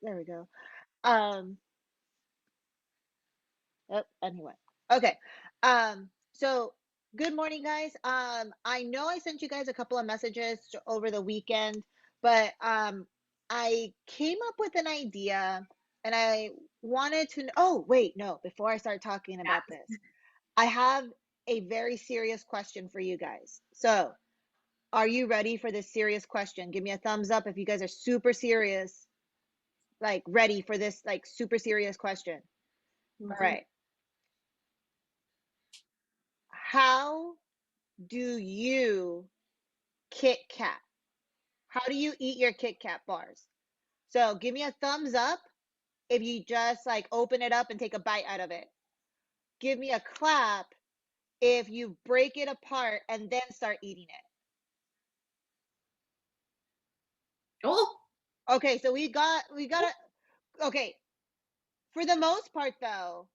There we go. Um, anyway. Okay. So good morning, guys. I know I sent you guys a couple of messages over the weekend, but I came up with an idea and I wanted to oh, wait, no, before I start talking about this, I have a very serious question for you guys. So, are you ready for this serious question? Give me a thumbs up if you guys are super serious, like ready for this like super serious question. All Mhm. right. How do you Kit Kat? How do you eat your Kit Kat bars? So give me a thumbs up if you just like open it up and take a bite out of it. Give me a clap if you break it apart and then start eating Oh, it. Okay, so we got to okay. For the most part though,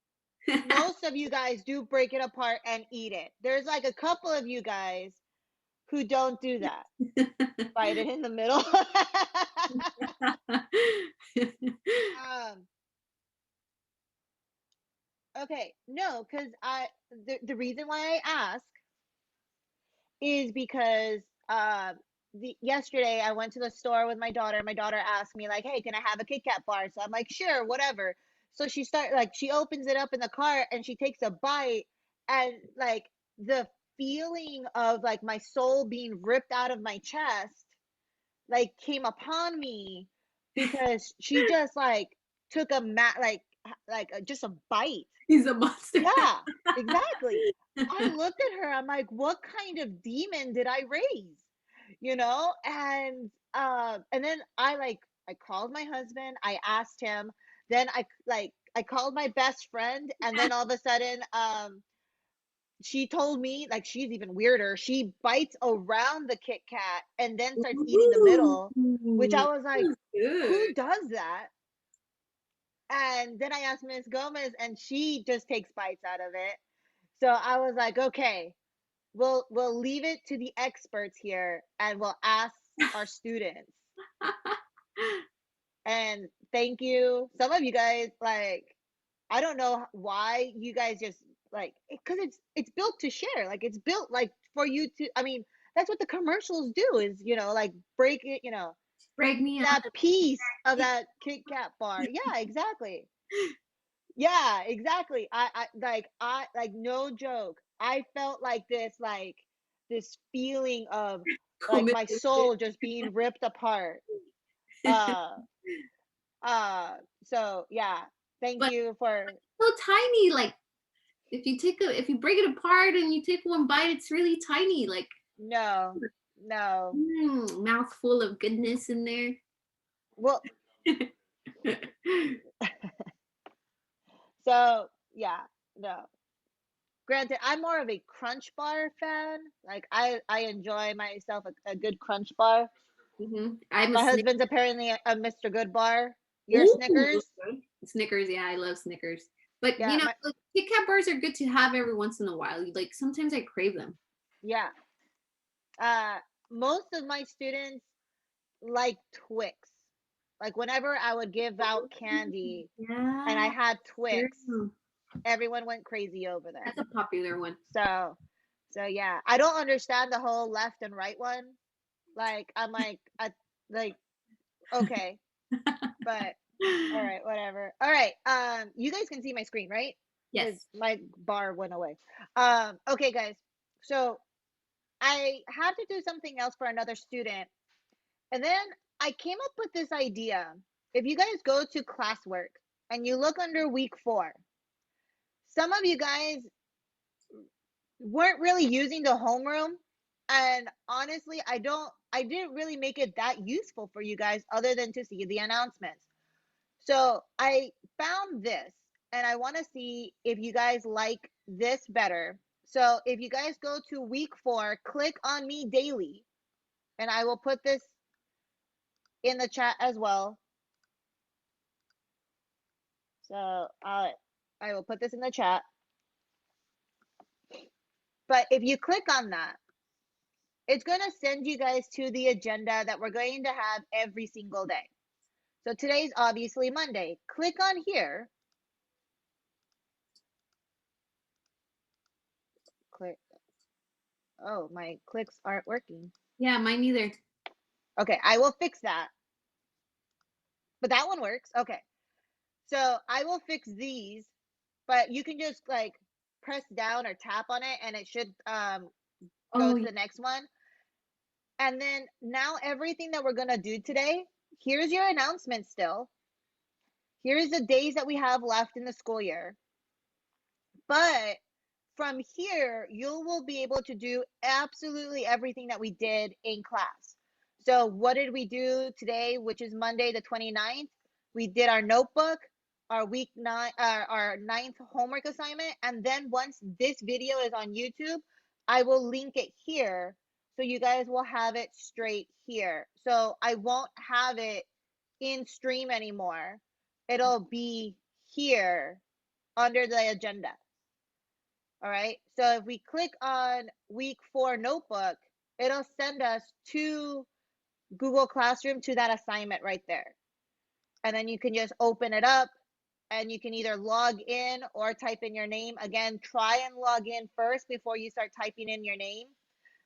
most of you guys do break it apart and eat it. There's like a couple of you guys who don't do that. Bite it in the middle. um, okay, no, because the reason why I ask is because yesterday I went to the store with my daughter. My daughter asked me like, "Hey, can I have a Kit Kat bar?" So I'm like, "Sure, whatever." So she opens it up in the cart and she takes a bite and like the feeling of like my soul being ripped out of my chest like came upon me because she just like took a just a bite. he's a monster. Yeah, exactly. I looked at her, I'm like, what kind of demon did I raise? You know? And then I called my husband, I asked him, then I called my best friend, and then all of a sudden, she told me like she's even weirder. She bites around the Kit Kat and then starts eating the middle, which I Ooh, was like, that's good. who does that? And then I asked Miss Gomez, and she just takes bites out of it. So I was like, okay, we'll leave it to the experts here, and we'll ask our students. And thank you. Some of you guys like I don't know why you guys just like because it's built to share. Like it's built like for you to. I mean, that's what the commercials do. Is like break it. Break me up. That piece of that Kit Kat bar. Yeah, exactly. Yeah, exactly. I no joke. I felt this feeling of like my Committed. soul just being ripped apart. Uh uh so yeah. Thank But you for so tiny. Like if you break it apart and you take one bite, it's really tiny. Like no. No. mouthful of goodness in there. Well, so yeah, no. Granted, I'm more of a Crunch Bar fan. Like I enjoy myself a good Crunch Bar. I'm a My Snickers. husband's apparently a Mr. Goodbar. You're Ooh, Snickers. okay. Snickers. Yeah, I love Snickers. But Yeah, like, Kit Kat bars are good to have every once in a while. Like sometimes I crave them. yeah. Uh, most of my students like Twix. Like whenever I would give out candy and I Yeah, had Twix, true. everyone went crazy over there. That's a popular one. So, so yeah, I don't understand the whole left and right one. Like like okay, but all right, whatever. All right, you guys can see my screen, right? Because Yes. my bar went away. Okay, guys. So I had to do something else for another student. And then I came up with this idea. If you guys go to classwork and you look under week 4, some of you guys weren't really using the homeroom. And honestly, I didn't really make it that useful for you guys other than to see the announcements. So I found this and I want to see if you guys like this better. So if you guys go to week 4, click on me daily, and I will put this in the chat as well. So I will put this in the chat. But if you click on that, it's going to send you guys to the agenda that we're going to have every single day. So today's obviously Monday. Click on here. Click. Oh, my clicks aren't working. Yeah, mine neither. Okay, I will fix that. But that one works. Okay. So I will fix these, but you can just like press down or tap on it and it should go Oh, to the next one. And then now everything that we're going to do today, here's your announcement still. Here's the days that we have left in the school year. But from here, you will be able to do absolutely everything that we did in class. So what did we do today, which is Monday the 29th? We did our notebook, our week nine, our ninth homework assignment. And then once this video is on YouTube, I will link it here. So you guys will have it straight here. So I won't have it in stream anymore. It'll be here under the agenda. All right. So if we click on week 4 notebook, it'll send us to Google Classroom to that assignment right there. And then you can just open it up and you can either log in or type in your name. Again, try and log in first before you start typing in your name.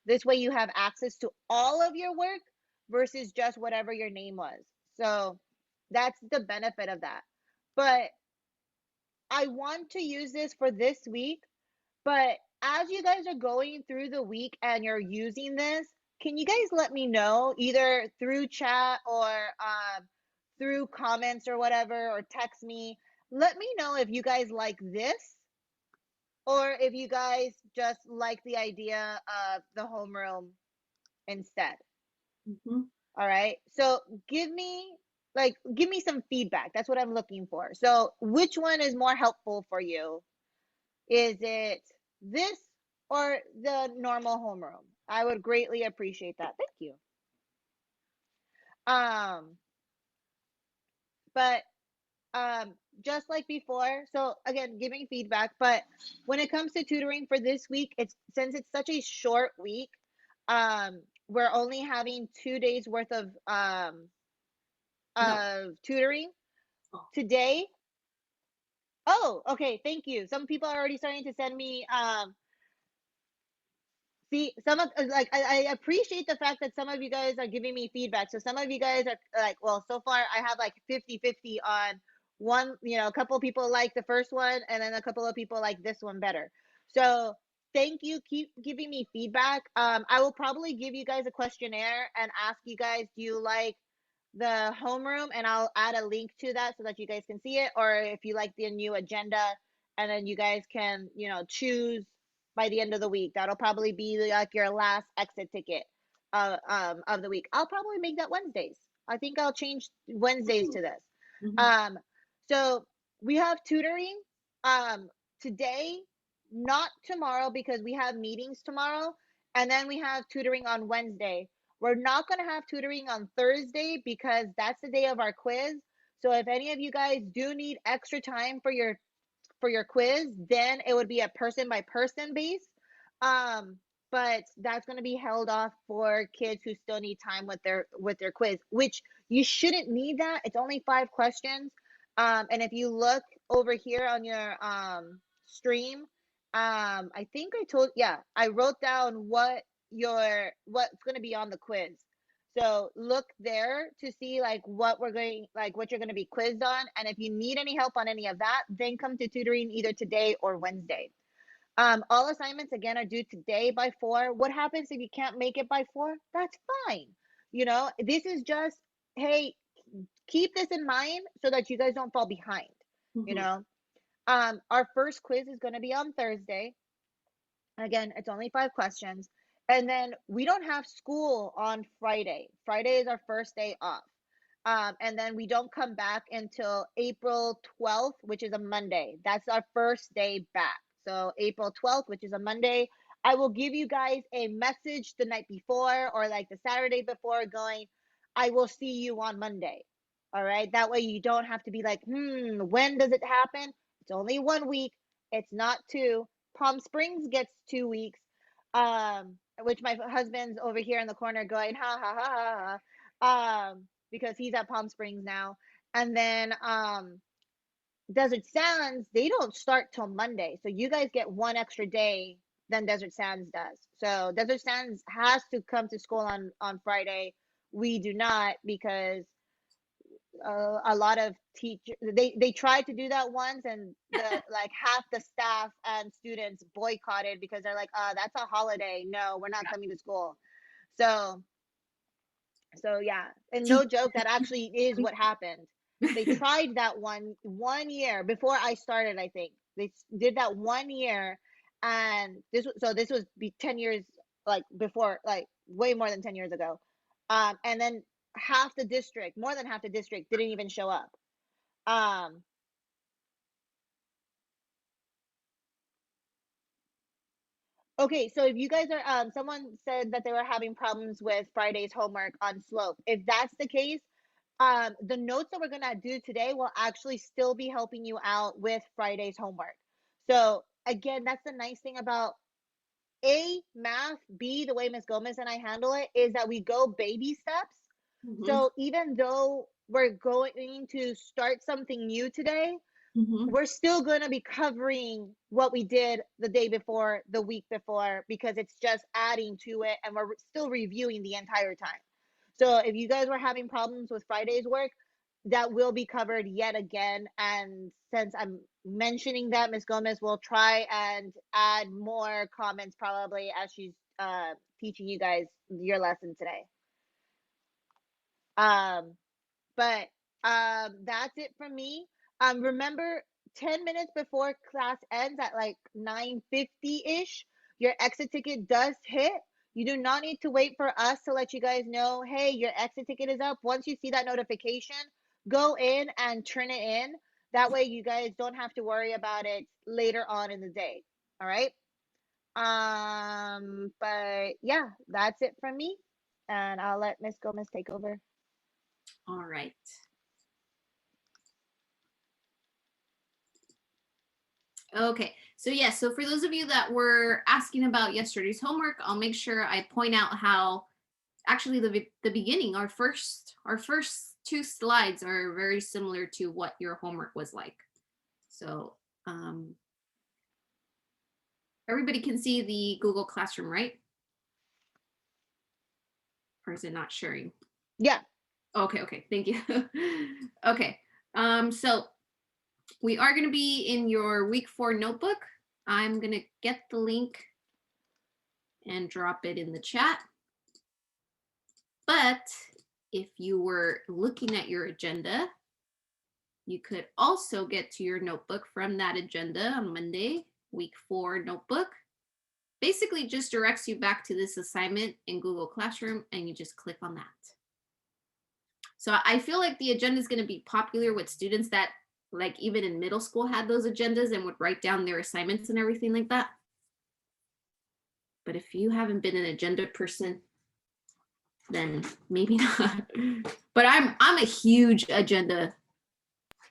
This way you have access to all of your work versus just whatever your name was. So that's the benefit of that. But I want to use this for this week. But as you guys are going through the week and you're using this, can you guys let me know either through chat or through comments or whatever, or text me? Let me know if you guys like this or if you guys just like the idea of the homeroom instead. mhm. All right. So give me some feedback. That's what I'm looking for. So which one is more helpful for you? Is it this or the normal homeroom? I would greatly appreciate that. Thank you. Um, but just like before, so again, giving feedback, but when it comes to tutoring for this week, it's since it's such a short week, we're only having 2 days worth No. of tutoring Oh. today. Oh, okay, thank you. Some people are already starting to send me see, some of like I appreciate the fact that some of you guys are giving me feedback. So some of you guys are like, well, so far I have like 50-50 on one, a couple of people like the first one and then a couple of people like this one better. So thank you. Keep giving me feedback. I will probably give you guys a questionnaire and ask you guys, do you like the homeroom, and I'll add a link to that so that you guys can see it, or if you like the new agenda, and then you guys can, choose by the end of the week. That'll probably be like your last exit ticket of the week. I'll probably make that Wednesdays. I think I'll change Wednesdays to this. Mhm. Um, so we have tutoring um today, not tomorrow because we have meetings tomorrow, and then we have tutoring on Wednesday. We're not going to have tutoring on Thursday because that's the day of our quiz. So if any of you guys do need extra time for your quiz, then it would be a person by person base. Um, but that's going to be held off for kids who still need time with their quiz, which you shouldn't need that. It's only 5 questions. And if you look over here on your stream, I think yeah, I wrote down what's going to be on the quiz. So look there to see like what you're going to be quizzed on. And if you need any help on any of that, then come to tutoring either today or Wednesday. All assignments again are due today by 4. What happens if you can't make it by 4? That's fine. This is just, hey, keep this in mind so that you guys don't fall behind. You Mhm. know, our first quiz is going to be on Thursday. Again, it's only 5 questions. And then we don't have school on Friday. Friday is our first day off. And then we don't come back until April 12th, which is a Monday. That's our first day back. So April 12th, which is a Monday, I will give you guys a message the night before or like the Saturday before going, I will see you on Monday. All right. That way you don't have to be like, when does it happen? It's only 1 week. It's not 2. Palm Springs gets 2 weeks. Which my husband's over here in the corner going, ha ha ha ha ha. Because he's at Palm Springs now. And then Desert Sands, they don't start till Monday. So you guys get one extra day than Desert Sands does. So Desert Sands has to come to school on Friday. We do not, because a lot of teachers, they tried to do that once, and the like half the staff and students boycotted because they're like, that's a holiday. No, we're not coming to school. So yeah, and no joke, that actually is what happened. They tried that one year before I started. I think they did that one year, and this was 10 years, like before, like way more than 10 years ago. And then half the district, more than half the district, didn't even show up. Um, okay, so if you guys are, someone said that they were having problems with Friday's homework on Slope. If that's the case, the notes that we're gonna do today will actually still be helping you out with Friday's homework. So again, that's the nice thing about A, math, B, the way Miss Gomez and I handle it is that we go baby steps. Mhm, So even though we're going to start something new today, mhm. we're still going to be covering what we did the day before, the week before, because it's just adding to it, and we're still reviewing the entire time. So if you guys were having problems with Friday's work, that will be covered yet again. And since I'm mentioning that, Miss Gomez will try and add more comments probably as she's teaching you guys your lesson today. Um, but that's it from me. Remember, 10 minutes before class ends at like 9:50-ish, your exit ticket does hit. You do not need to wait for us to let you guys know, hey, your exit ticket is up. Once you see that notification, go in and turn it in. That way you guys don't have to worry about it later on in the day. All right? But yeah, that's it from me. And I'll let Miss Gomez take over. All right. Okay, so yeah, so for those of you that were asking about yesterday's homework, I'll make sure I point out how actually the beginning, our first two slides are very similar to what your homework was like. So everybody can see the Google Classroom, right? Or is it not sharing? Yeah. Okay, thank you. Okay, so we are going to be in your week 4 notebook. I'm going to get the link and drop it in the chat. But if you were looking at your agenda, you could also get to your notebook from that agenda on Monday, week 4 notebook. Basically just directs you back to this assignment in Google Classroom, and you just click on that. So I feel like the agenda is going to be popular with students that like even in middle school had those agendas and would write down their assignments and everything like that. But if you haven't been an agenda person, then maybe not. But I'm a huge agenda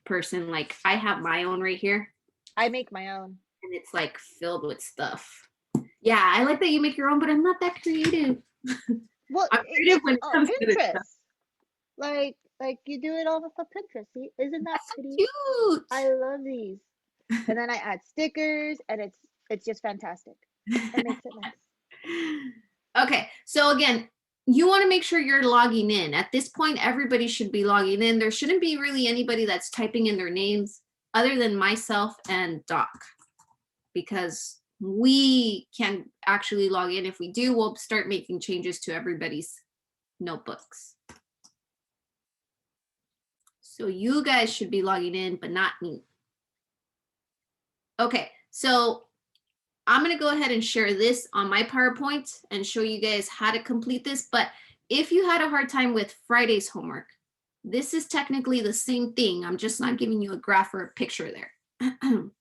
person. Like I have my own right here, I make my own. and it's like filled with stuff. Yeah, I like that you make your own, but I'm not that creative. Well, I'm creative it's when it comes to this stuff. Pinterest. Like you do it all with a Pinterest. See, isn't that That's so pretty? I cute. love these. And then I add stickers, and it's just fantastic. It makes it nice. Okay, so again, you want to make sure you're logging in. At this point, everybody should be logging in. There shouldn't be really anybody that's typing in their names other than myself and Doc, because we can actually log in. If we do, we'll start making changes to everybody's notebooks. So you guys should be logging in, but not me. Okay, so I'm going to go ahead and share this on my PowerPoint and show you guys how to complete this. But if you had a hard time with Friday's homework, this is technically the same thing. I'm just not giving you a graph or a picture there.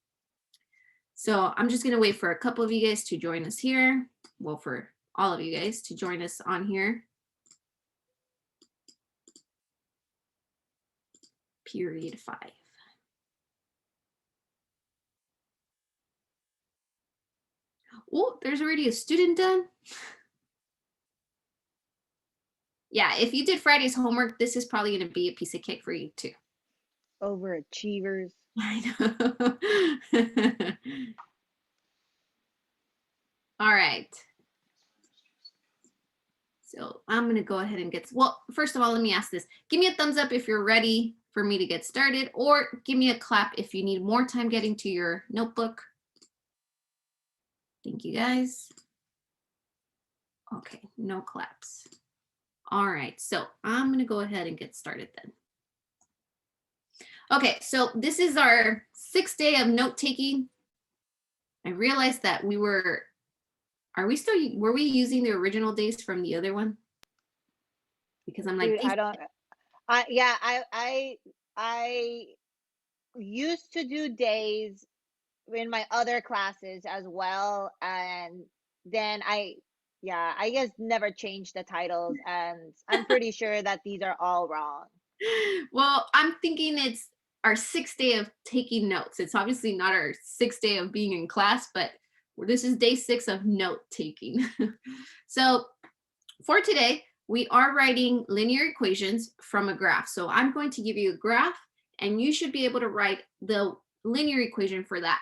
So I'm just going to wait for a couple of you guys to join us here. Well, for all of you guys to join us on here. Period 5. Oh, there's already a student done. Yeah, if you did Friday's homework, this is probably going to be a piece of cake for you too. Overachievers. I know. All right. So I'm going to go ahead and get, well, first of all, let me ask this. Give me a thumbs up if you're ready for me to get started, or give me a clap if you need more time getting to your notebook. Thank you, guys. Okay, no claps. All right, so I'm going to go ahead and get started then. Okay, so this is our 6th day of note taking. I realized that were we using the original days from the other one? Because I'm like, Dude, yeah, I used to do days in my other classes as well, and then yeah, I guess never changed the titles, and I'm pretty sure that these are all wrong. well, I'm thinking it's our 6th day of taking notes. It's obviously not our 6th day of being in class, but this is day 6 of note taking. So for today, we are writing linear equations from a graph. So I'm going to give you a graph, and you should be able to write the linear equation for that.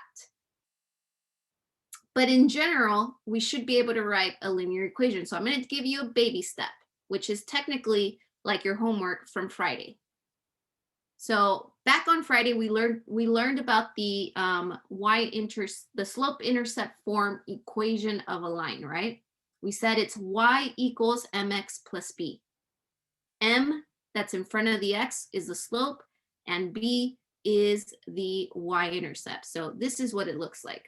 But in general, we should be able to write a linear equation. So I'm going to give you a baby step, which is technically like your homework from Friday. So back on Friday, we learned about the the slope-intercept form equation of a line, right? We said it's y equals mx plus b. M, that's in front of the x, is the slope, and b is the y-intercept. So this is what it looks like.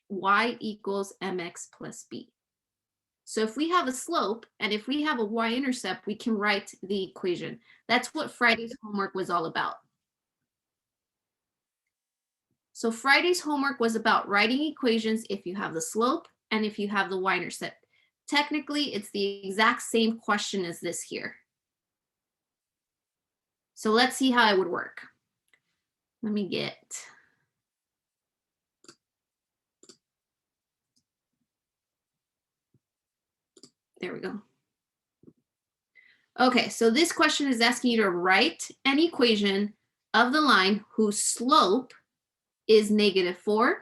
Y equals mx plus b. So if we have a slope and if we have a y-intercept, we can write the equation. That's what Friday's homework was all about. So Friday's homework was about writing equations if you have the slope and if you have the y-intercept. Technically, it's the exact same question as this here. So let's see how it would work. Let me get... There we go. Okay, so this question is asking you to write an equation of the line whose slope is -4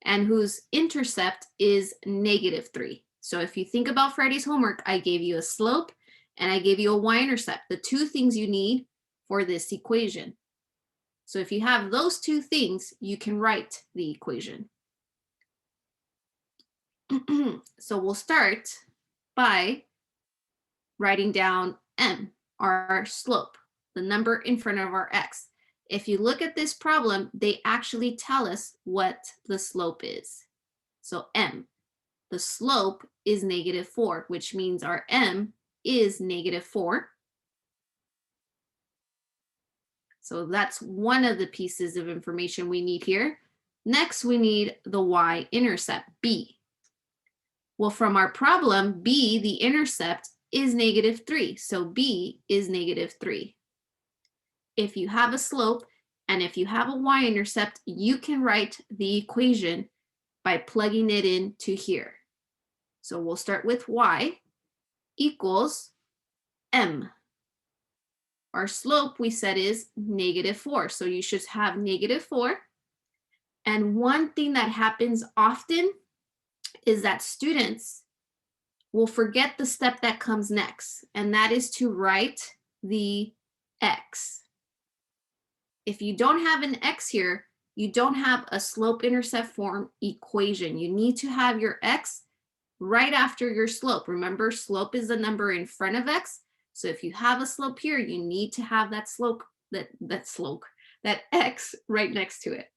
and whose intercept is -3. So if you think about Friday's homework, I gave you a slope and I gave you a y-intercept, the two things you need for this equation. So if you have those two things, you can write the equation. So we'll start by writing down m, our slope, the number in front of our x. If you look at this problem, they actually tell us what the slope is. So m, the slope is -4, which means our m is -4. So that's one of the pieces of information we need here. Next, we need the y-intercept, b. Well, from our problem, b, the intercept, is -3. So b is -3. If you have a slope and if you have a y-intercept, you can write the equation by plugging it into here. So we'll start with y equals m. Our slope, we said, is -4. So you should have -4. And one thing that happens often is that students will forget the step that comes next, and that is to write the x. If you don't have an x here, you don't have a slope-intercept form equation. You need to have your x right after your slope. Remember, slope is the number in front of x. So if you have a slope here, you need to have that slope, that x right next to it.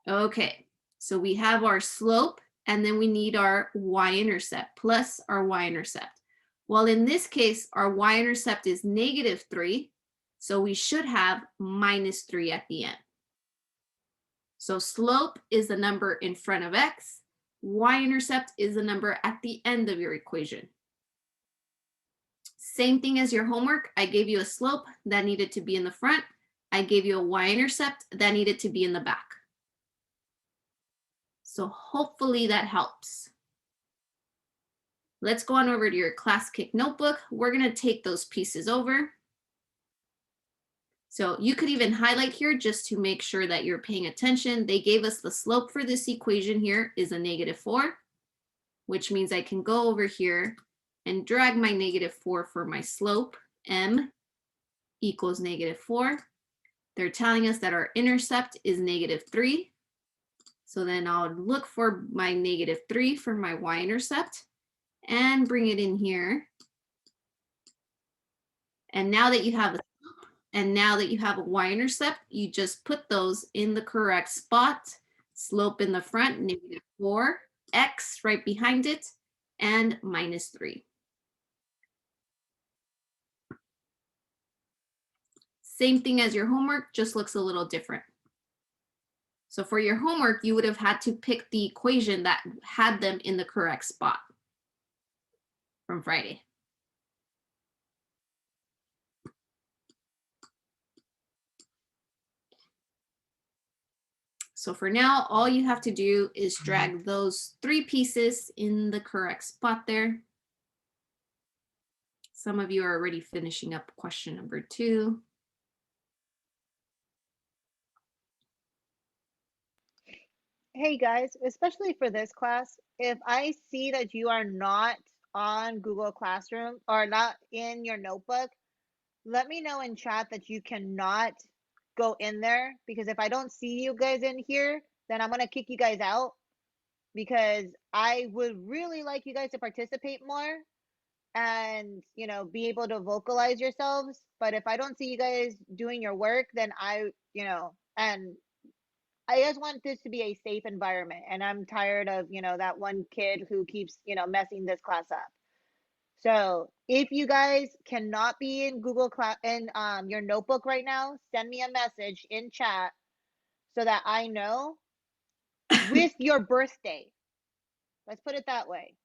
Okay, so we have our slope, and then we need our y-intercept plus our y-intercept. Well, in this case, our y-intercept is -3, so we should have -3 at the end. So slope is the number in front of x, y-intercept is the number at the end of your equation. Same thing as your homework. I gave you a slope that needed to be in the front. I gave you a y-intercept that needed to be in the back. So hopefully that helps. Let's go on over to your class kick notebook. We're going to take those pieces over. So you could even highlight here just to make sure that you're paying attention. They gave us the slope for this equation here is a -4, which means I can go over here and drag my -4 for my slope. M equals -4. They're telling us that our intercept is -3. So then I'll look for my -3 for my y-intercept and bring it in here. And now that you have a y-intercept, you just put those in the correct spot. Slope in the front, -4, x right behind it, and -3. Same thing as your homework, just looks a little different. So for your homework, you would have had to pick the equation that had them in the correct spot from Friday. So for now, all you have to do is drag those 3 pieces in the correct spot there. Some of you are already finishing up question number 2. Hey guys, especially for this class, if I see that you are not on Google Classroom or not in your notebook, let me know in chat that you cannot go in there, because if I don't see you guys in here, then I'm going to kick you guys out, because I would really like you guys to participate more and, be able to vocalize yourselves. But if I don't see you guys doing your work, then and I just want this to be a safe environment. And I'm tired of, that one kid who keeps, messing this class up. So if you guys cannot be in Google Class in your notebook right now, send me a message in chat so that I know with your birthday. Let's put it that way.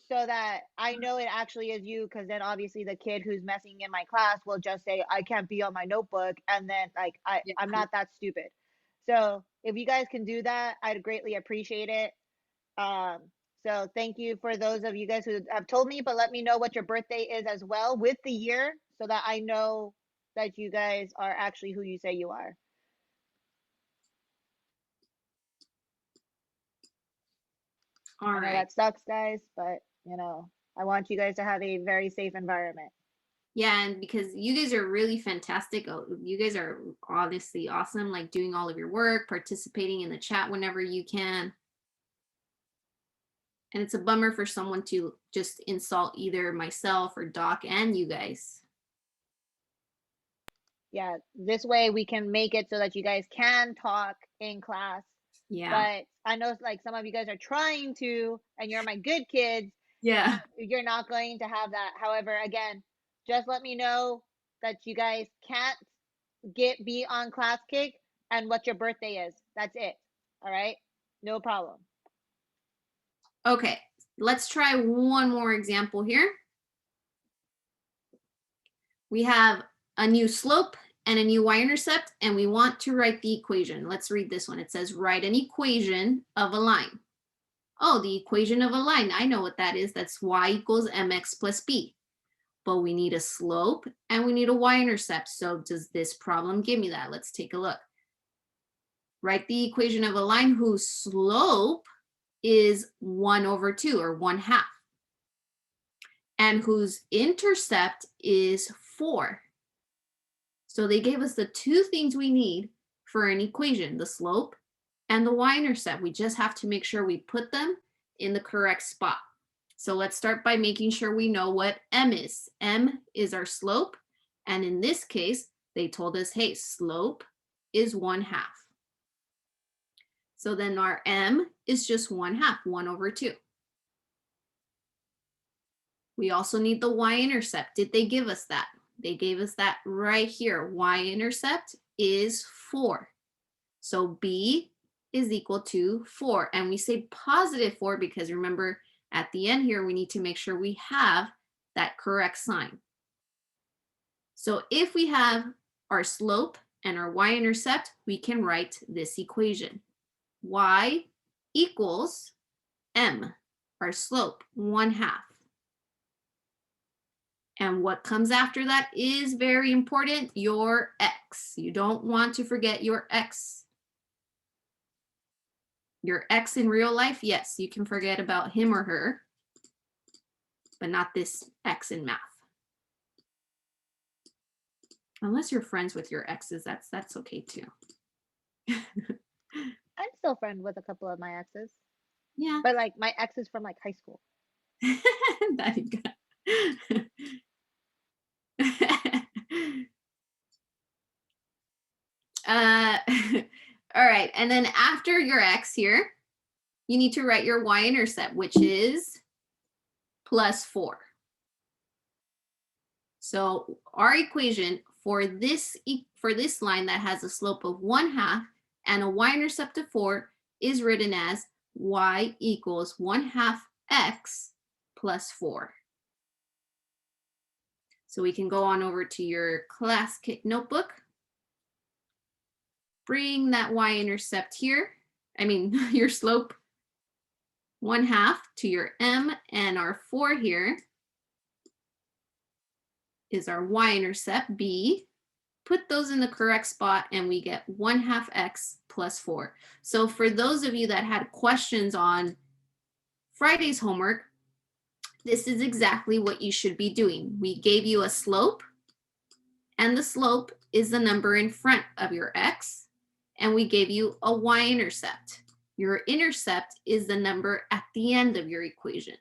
So that I know it actually is you, because then obviously the kid who's messing in my class will just say, I can't be on my notebook. And then like I'm not that stupid. So if you guys can do that, I'd greatly appreciate it. So thank you for those of you guys who have told me, but let me know what your birthday is as well with the year so that I know that you guys are actually who you say you are. All I know right. that sucks, guys, but I want you guys to have a very safe environment. Yeah, and because you guys are really fantastic. You guys are honestly awesome, like doing all of your work, participating in the chat whenever you can. And it's a bummer for someone to just insult either myself or Doc and you guys. Yeah, this way we can make it so that you guys can talk in class. Yeah. But I know like some of you guys are trying to, and you're my good kids. Yeah. You're not going to have that. However, again, just let me know that you guys can't be on class kick and what your birthday is. That's it. All right? No problem. Okay, let's try one more example here. We have a new slope and a new y-intercept, and we want to write the equation. Let's read this one. It says, write an equation of a line. Oh, the equation of a line. I know what that is. That's y equals mx plus b. But we need a slope and we need a y-intercept. So does this problem give me that? Let's take a look. Write the equation of a line whose slope is 1/2 or 1/2. And whose intercept is 4. So they gave us the 2 things we need for an equation, the slope and the y-intercept. We just have to make sure we put them in the correct spot. So let's start by making sure we know what m is. M is our slope. And in this case, they told us, hey, slope is 1/2. So then our m is just 1/2, 1/2. We also need the y-intercept. Did they give us that? They gave us that right here. Y-intercept is 4. So b is equal to 4. And we say positive 4 because remember, at the end here, we need to make sure we have that correct sign. So if we have our slope and our y-intercept, we can write this equation. Y equals m, our slope, 1/2. And what comes after that is very important, your x. You don't want to forget your x. Your x in real life, yes, you can forget about him or her, but not this x in math. Unless you're friends with your exes, that's okay too. I'm still friends with a couple of my exes, Yeah. but like my exes from like high school. That you got. All right, and then after your x here, you need to write your y-intercept, which is +4. So our equation for this line that has a slope of 1/2 and a y-intercept of 4 is written as y equals 1/2 x plus 4. So we can go on over to your class kit notebook. Bring that y-intercept here. I mean, your slope 1/2 to your m, and our 4 here is our y-intercept, b. Put those in the correct spot and we get 1/2 x plus 4. So for those of you that had questions on Friday's homework, this is exactly what you should be doing. We gave you a slope, and the slope is the number in front of your x, and we gave you a y-intercept. Your intercept is the number at the end of your equation.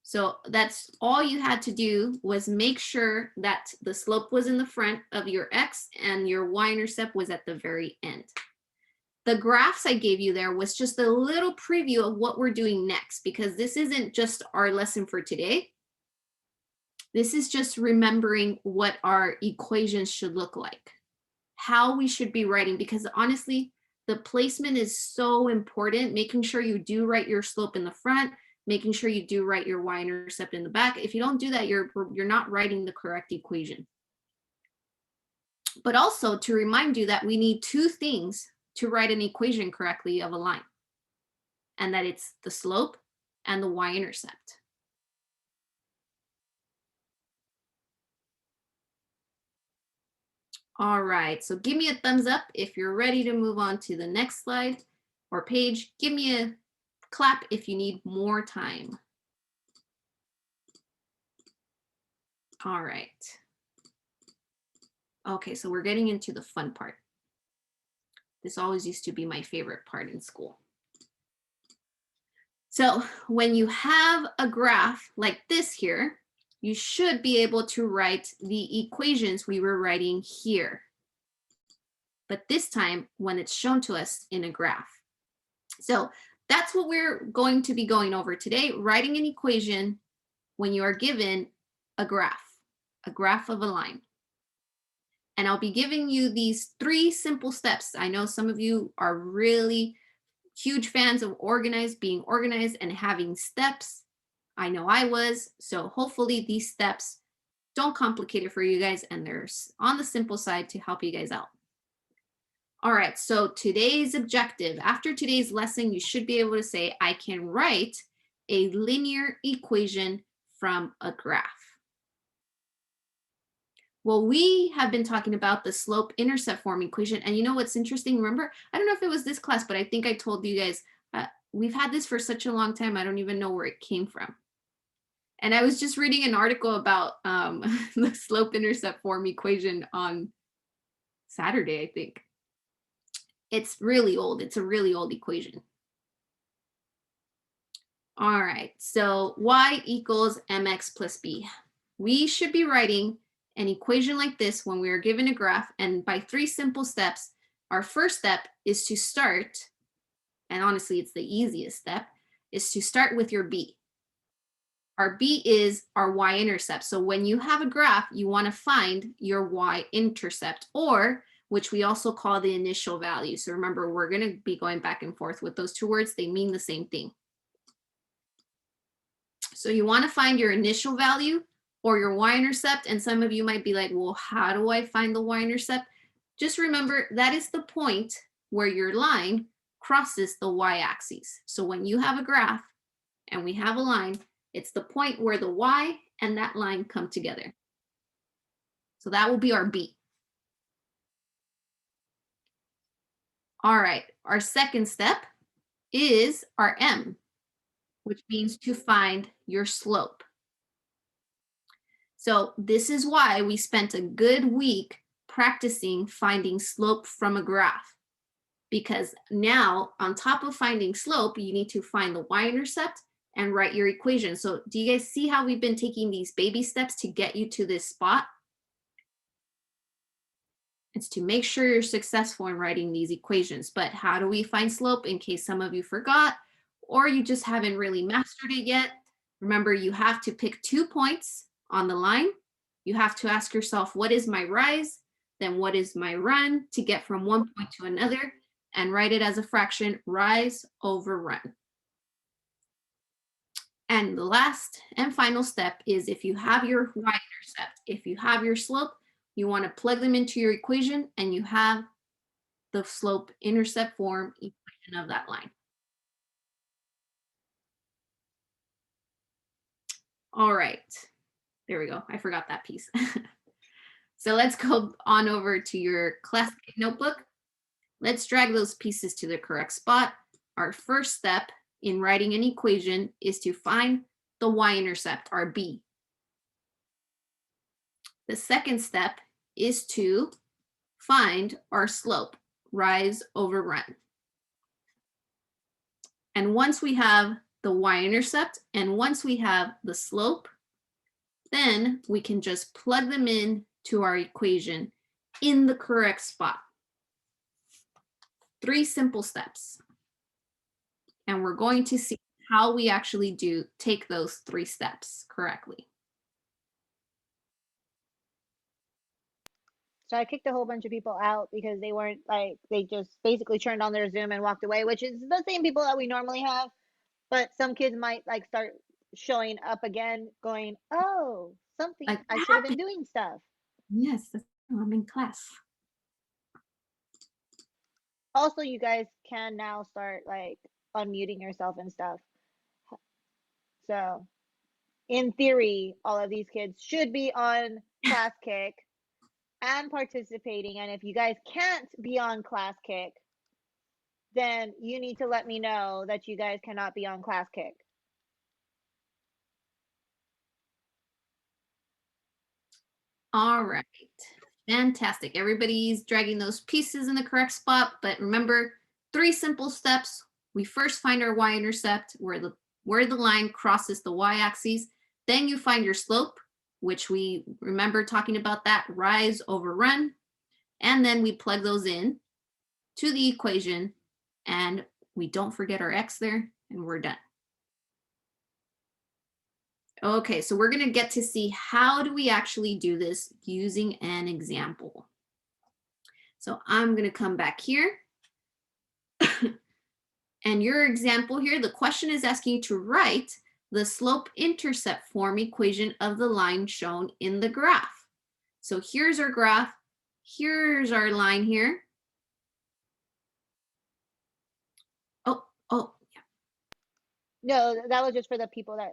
So that's all you had to do, was make sure that the slope was in the front of your x and your y-intercept was at the very end. The graphs I gave you there was just a little preview of what we're doing next, because this isn't just our lesson for today. This is just remembering what our equations should look like, how we should be writing, because honestly, the placement is so important, making sure you do write your slope in the front, making sure you do write your y-intercept in the back. If you don't do that, you're not writing the correct equation. But also to remind you that we need two things to write an equation correctly of a line, and that it's the slope and the y-intercept. All right, so give me a thumbs up if you're ready to move on to the next slide or page. Give me a clap if you need more time. All right. Okay, so we're getting into the fun part. This always used to be my favorite part in school. So when you have a graph like this here, you should be able to write the equations we were writing here. But this time when it's shown to us in a graph. So that's what we're going to be going over today, writing an equation when you are given a graph of a line. And I'll be giving you these 3 simple steps. I know some of you are really huge fans of being organized and having steps. I know I was. So hopefully these steps don't complicate it for you guys, and they're on the simple side to help you guys out. All right, so today's objective, after today's lesson, you should be able to say, I can write a linear equation from a graph. Well, we have been talking about the slope-intercept form equation, and you know what's interesting? Remember, I don't know if it was this class, but I think I told you guys, we've had this for such a long time, I don't even know where it came from. And I was just reading an article about the slope-intercept form equation on Saturday, I think. It's really old. It's a really old equation. All right, so y equals mx plus b. We should be writing an equation like this when we are given a graph, and by 3 simple steps. Our first step is to start, and honestly it's the easiest step, is to start with your b. Our b is our y-intercept. So when you have a graph, you want to find your y-intercept, or which we also call the initial value. So remember, we're going to be going back and forth with those 2 words. They mean the same thing. So you want to find your initial value or your y-intercept, and some of you might be like, well, how do I find the y-intercept? Just remember, that is the point where your line crosses the y-axis. So when you have a graph and we have a line, It's the point where the y and that line come together. So that will be our B. All right, our second step is our M, which means to find your slope. So this is why we spent a good week practicing finding slope from a graph. Because now, on top of finding slope, you need to find the y-intercept and write your equation. So do you guys see how we've been taking these baby steps to get you to this spot? It's to make sure you're successful in writing these equations. But how do we find slope, in case some of you forgot, or you just haven't really mastered it yet? Remember, you have to pick 2 points on the line. You have to ask yourself, what is my rise? Then what is my run to get from one point to another? And write it as a fraction, rise over run. And the last and final step is, if you have your y-intercept, if you have your slope, you want to plug them into your equation and you have the slope intercept form equation of that line. All right, there we go. I forgot that piece. So let's go on over to your class notebook. Let's drag those pieces to the correct spot. Our first step in writing an equation is to find the y-intercept, our B. The second step is to find our slope, rise over run. And once we have the y-intercept and once we have the slope, then we can just plug them in to our equation in the correct spot. 3 simple steps. And we're going to see how we actually take those 3 steps correctly. So I kicked a whole bunch of people out because they weren't like, they just basically turned on their Zoom and walked away, which is the same people that we normally have. But some kids might like start showing up again going, oh, something, Like, I should have been doing stuff. yes, I'm in class. Also, you guys can now start like unmuting yourself and stuff. So in theory, all of these kids should be on Class Kick and participating. And if you guys can't be on Class Kick, then you need to let me know that you guys cannot be on Class Kick. All right, fantastic. Everybody's dragging those pieces in the correct spot, but remember, 3 simple steps. We first find our y-intercept where the line crosses the y-axis. Then you find your slope, which we remember talking about that, rise over run. And then we plug those in to the equation and we don't forget our x there and we're done. Okay, so we're going to get to see how do we actually do this using an example. So I'm going to come back here. And your example here, the question is asking you to write the slope-intercept form equation of the line shown in the graph. So here's our graph. Here's our line here. Oh, yeah. No, that was just for the people that,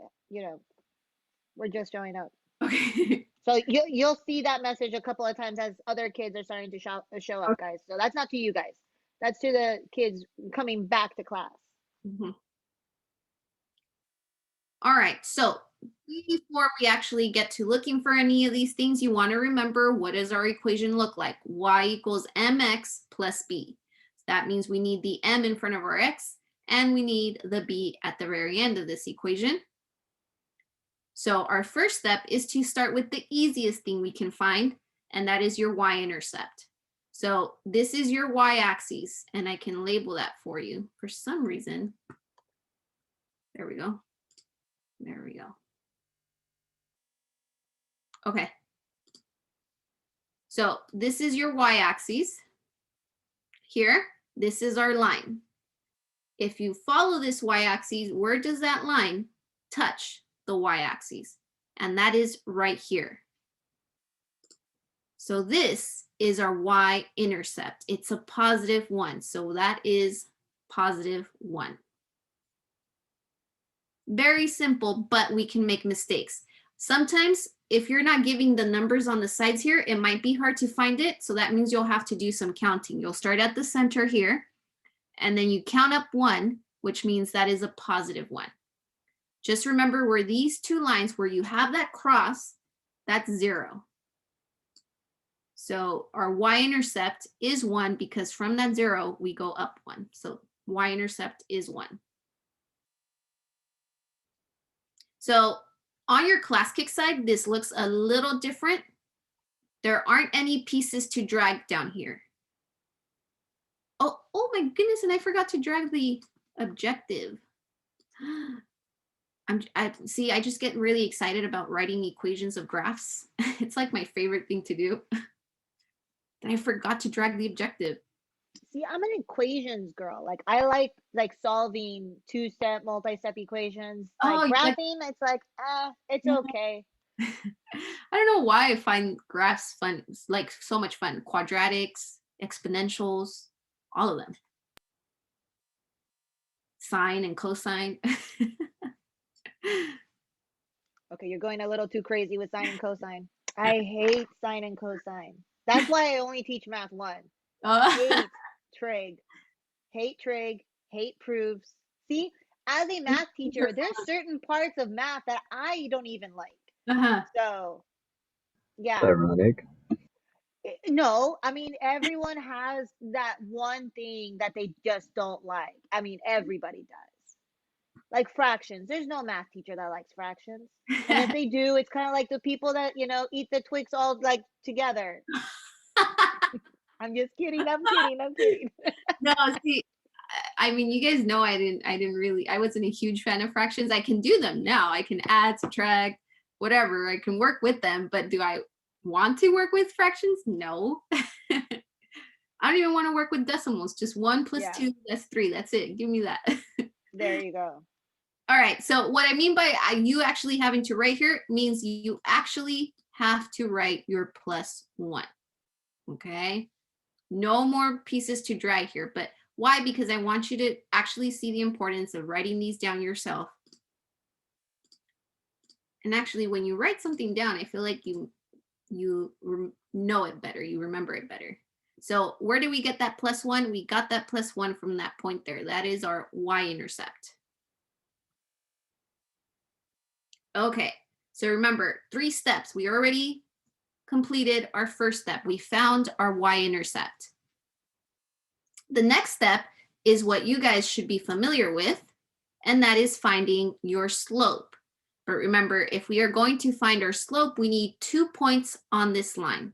were just showing up. Okay. So you'll see that message a couple of times as other kids are starting to show up, guys. So that's not to you guys. That's to the kids coming back to class. Mm-hmm. All right, so before we actually get to looking for any of these things, you want to remember, what does our equation look like? Y equals mx plus b. That means we need the m in front of our x, and we need the b at the very end of this equation. So our first step is to start with the easiest thing we can find, and that is your y-intercept. So this is your y-axis, and I can label that for you for some reason. There we go. There we go. Okay. So this is your y-axis. Here, this is our line. If you follow this y-axis, where does that line touch the y-axis? And that is right here. So this is our y-intercept. It's a +1. So that is +1. Very simple, but we can make mistakes. Sometimes if you're not giving the numbers on the sides here, it might be hard to find it. So that means you'll have to do some counting. You'll start at the center here, and then you count up 1, which means that is a positive 1. Just remember where these 2 lines where you have that cross, that's 0. So our y-intercept is 1 because from that 0, we go up 1. So y-intercept is 1. So on your ClassKick side, this looks a little different. There aren't any pieces to drag down here. Oh my goodness, and I forgot to drag the objective. I just get really excited about writing equations of graphs. It's like my favorite thing to do. And I forgot to drag the objective. See, I'm an equations girl. Like I like solving two-step, multi-step equations. Like Oh, yeah. graphing, it's like, it's okay. I don't know why I find graphs fun. It's like so much fun. Quadratics, exponentials, all of them. Sine and cosine. Okay, you're going a little too crazy with sine and cosine. I hate sine and cosine. That's why I only teach math 1. Hate trig. Hate trig. Hate proofs. See, as a math teacher, there's certain parts of math that I don't even like. Uh-huh. So, yeah. Ironic. No, I mean, everyone has that one thing that they just don't like. I mean, everybody does. Like fractions. There's no math teacher that likes fractions. And if they do, it's kind of like the people that, eat the Twix all like together. I'm just kidding. I'm kidding. No, see, I mean, you guys know I wasn't a huge fan of fractions. I can do them now. I can add, subtract, whatever. I can work with them, but do I want to work with fractions? No. I don't even want to work with decimals. Just 1 plus 2, that's 3. That's it. Give me that. There you go. All right. So what I mean by you actually having to write here means you actually have to write your +1. Okay. No more pieces to drag here. But why? Because I want you to actually see the importance of writing these down yourself. And actually, when you write something down, I feel like you know it better. You remember it better. So where do we get that +1? We got that +1 from that point there. That is our y-intercept. Okay, so remember 3 steps. We already completed our first step. We found our y-intercept. The next step is what you guys should be familiar with, and that is finding your slope. But remember, if we are going to find our slope, we need 2 points on this line.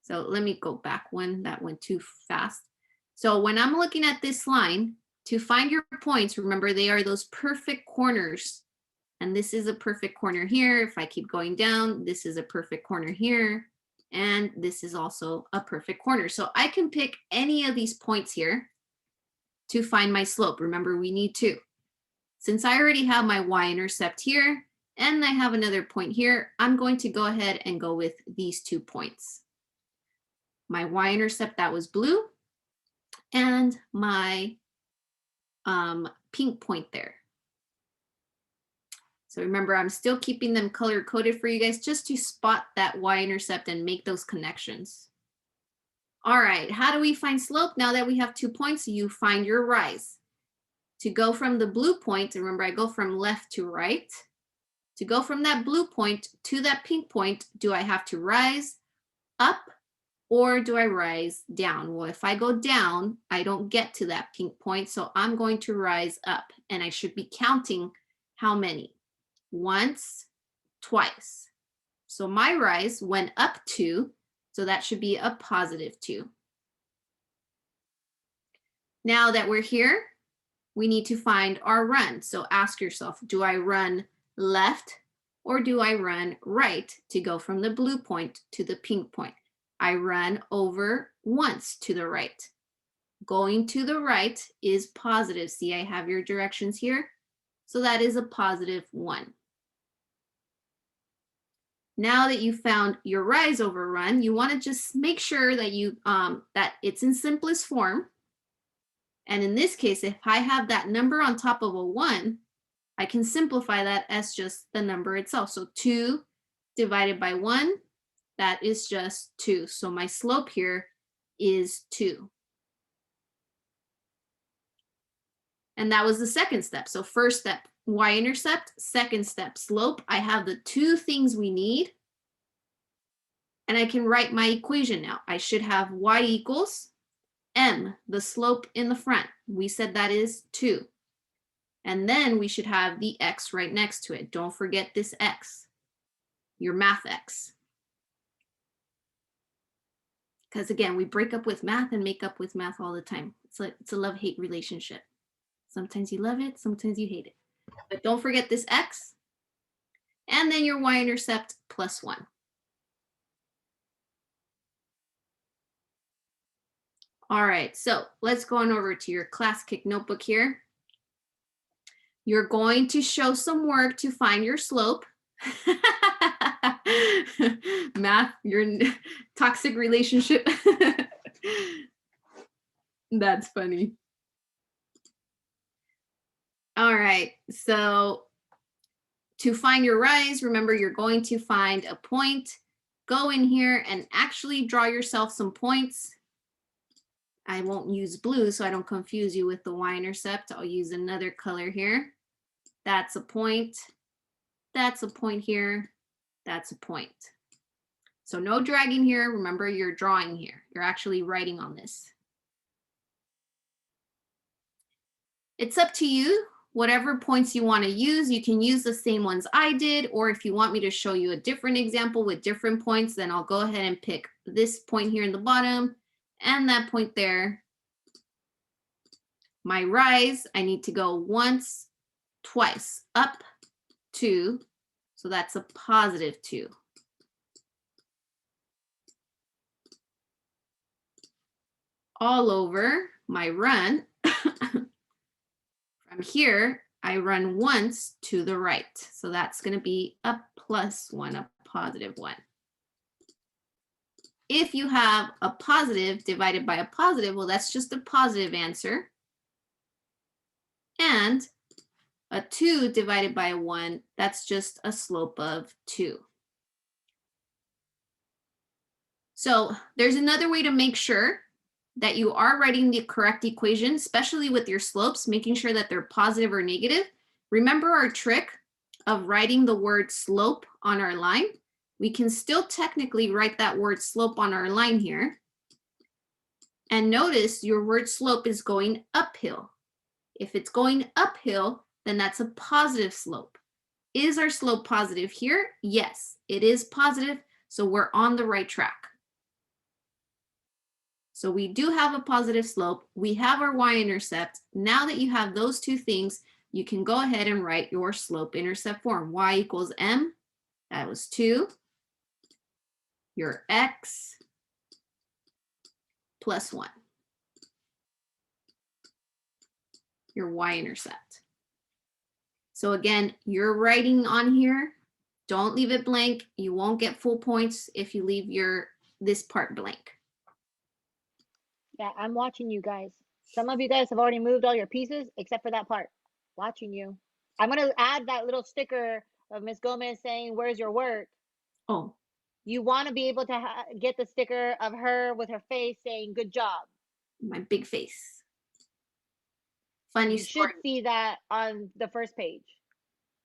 So let me go back one. That went too fast. So when I'm looking at this line, to find your points, remember they are those perfect corners. And this is a perfect corner here. If I keep going down, this is a perfect corner here. And this is also a perfect corner. So I can pick any of these points here to find my slope. Remember, we need 2. Since I already have my y-intercept here, and I have another point here, I'm going to go ahead and go with these 2 points. My y-intercept, that was blue, and my pink point there. So remember, I'm still keeping them color coded for you guys just to spot that y-intercept and make those connections. All right, how do we find slope? Now that we have 2 points, you find your rise. To go from the blue point, remember I go from left to right. To go from that blue point to that pink point, do I have to rise up or do I rise down? Well, if I go down, I don't get to that pink point, so I'm going to rise up, and I should be counting how many? Once, twice. So my rise went up 2, so that should be a +2. Now that we're here, we need to find our run. So ask yourself, do I run left or do I run right to go from the blue point to the pink point? I run over once to the right. Going to the right is positive. See, I have your directions here. So that is a +1. Now that you found your rise over run, you want to just make sure that you that it's in simplest form. And in this case, if I have that number on top of a 1, I can simplify that as just the number itself. So 2 divided by 1, that is just 2. So my slope here is 2. And that was the second step. So first step, y-intercept. Second step, slope. I have the two things we need. And I can write my equation now. I should have y equals m, the slope in the front. We said that is 2. And then we should have the x right next to it. Don't forget this x, your math x. Because again, we break up with math and make up with math all the time. It's a love-hate relationship. Sometimes you love it, sometimes you hate it. But don't forget this x. And then your y-intercept plus 1. All right, so let's go on over to your class kick notebook here. You're going to show some work to find your slope. Math, your toxic relationship. That's funny. All right, so to find your rise, remember you're going to find a point. Go in here and actually draw yourself some points. I won't use blue so I don't confuse you with the y-intercept. I'll use another color here. That's a point. That's a point here. That's a point. So no dragging here. Remember, you're drawing here. You're actually writing on this. It's up to you. Whatever points you want to use, you can use the same ones I did, or if you want me to show you a different example with different points, then I'll go ahead and pick this point here in the bottom and that point there. My rise, I need to go once, twice, up, 2, so that's a positive 2. All over my run, from here, I run once to the right. So that's going to be a plus 1, a positive 1. If you have a positive divided by a positive, well, that's just a positive answer. And a 2 divided by a 1, that's just a slope of 2. So there's another way to make sure that you are writing the correct equation, especially with your slopes, making sure that they're positive or negative. Remember our trick of writing the word slope on our line? We can still technically write that word slope on our line here. And notice your word slope is going uphill. If it's going uphill, then that's a positive slope. Is our slope positive here? Yes, it is positive, so we're on the right track. So we do have a positive slope. We have our y-intercept. Now that you have those two things, you can go ahead and write your slope-intercept form. Y equals m, that was 2. Your x plus 1. Your y-intercept. So again, you're writing on here. Don't leave it blank. You won't get full points if you leave this part blank. Yeah, I'm watching you guys. Some of you guys have already moved all your pieces except for that part. Watching you. I'm going to add that little sticker of Miss Gomez saying, "Where's your work?" Oh. You want to be able to get the sticker of her with her face saying, "Good job." My big face. Funny story. You should see that on the first page.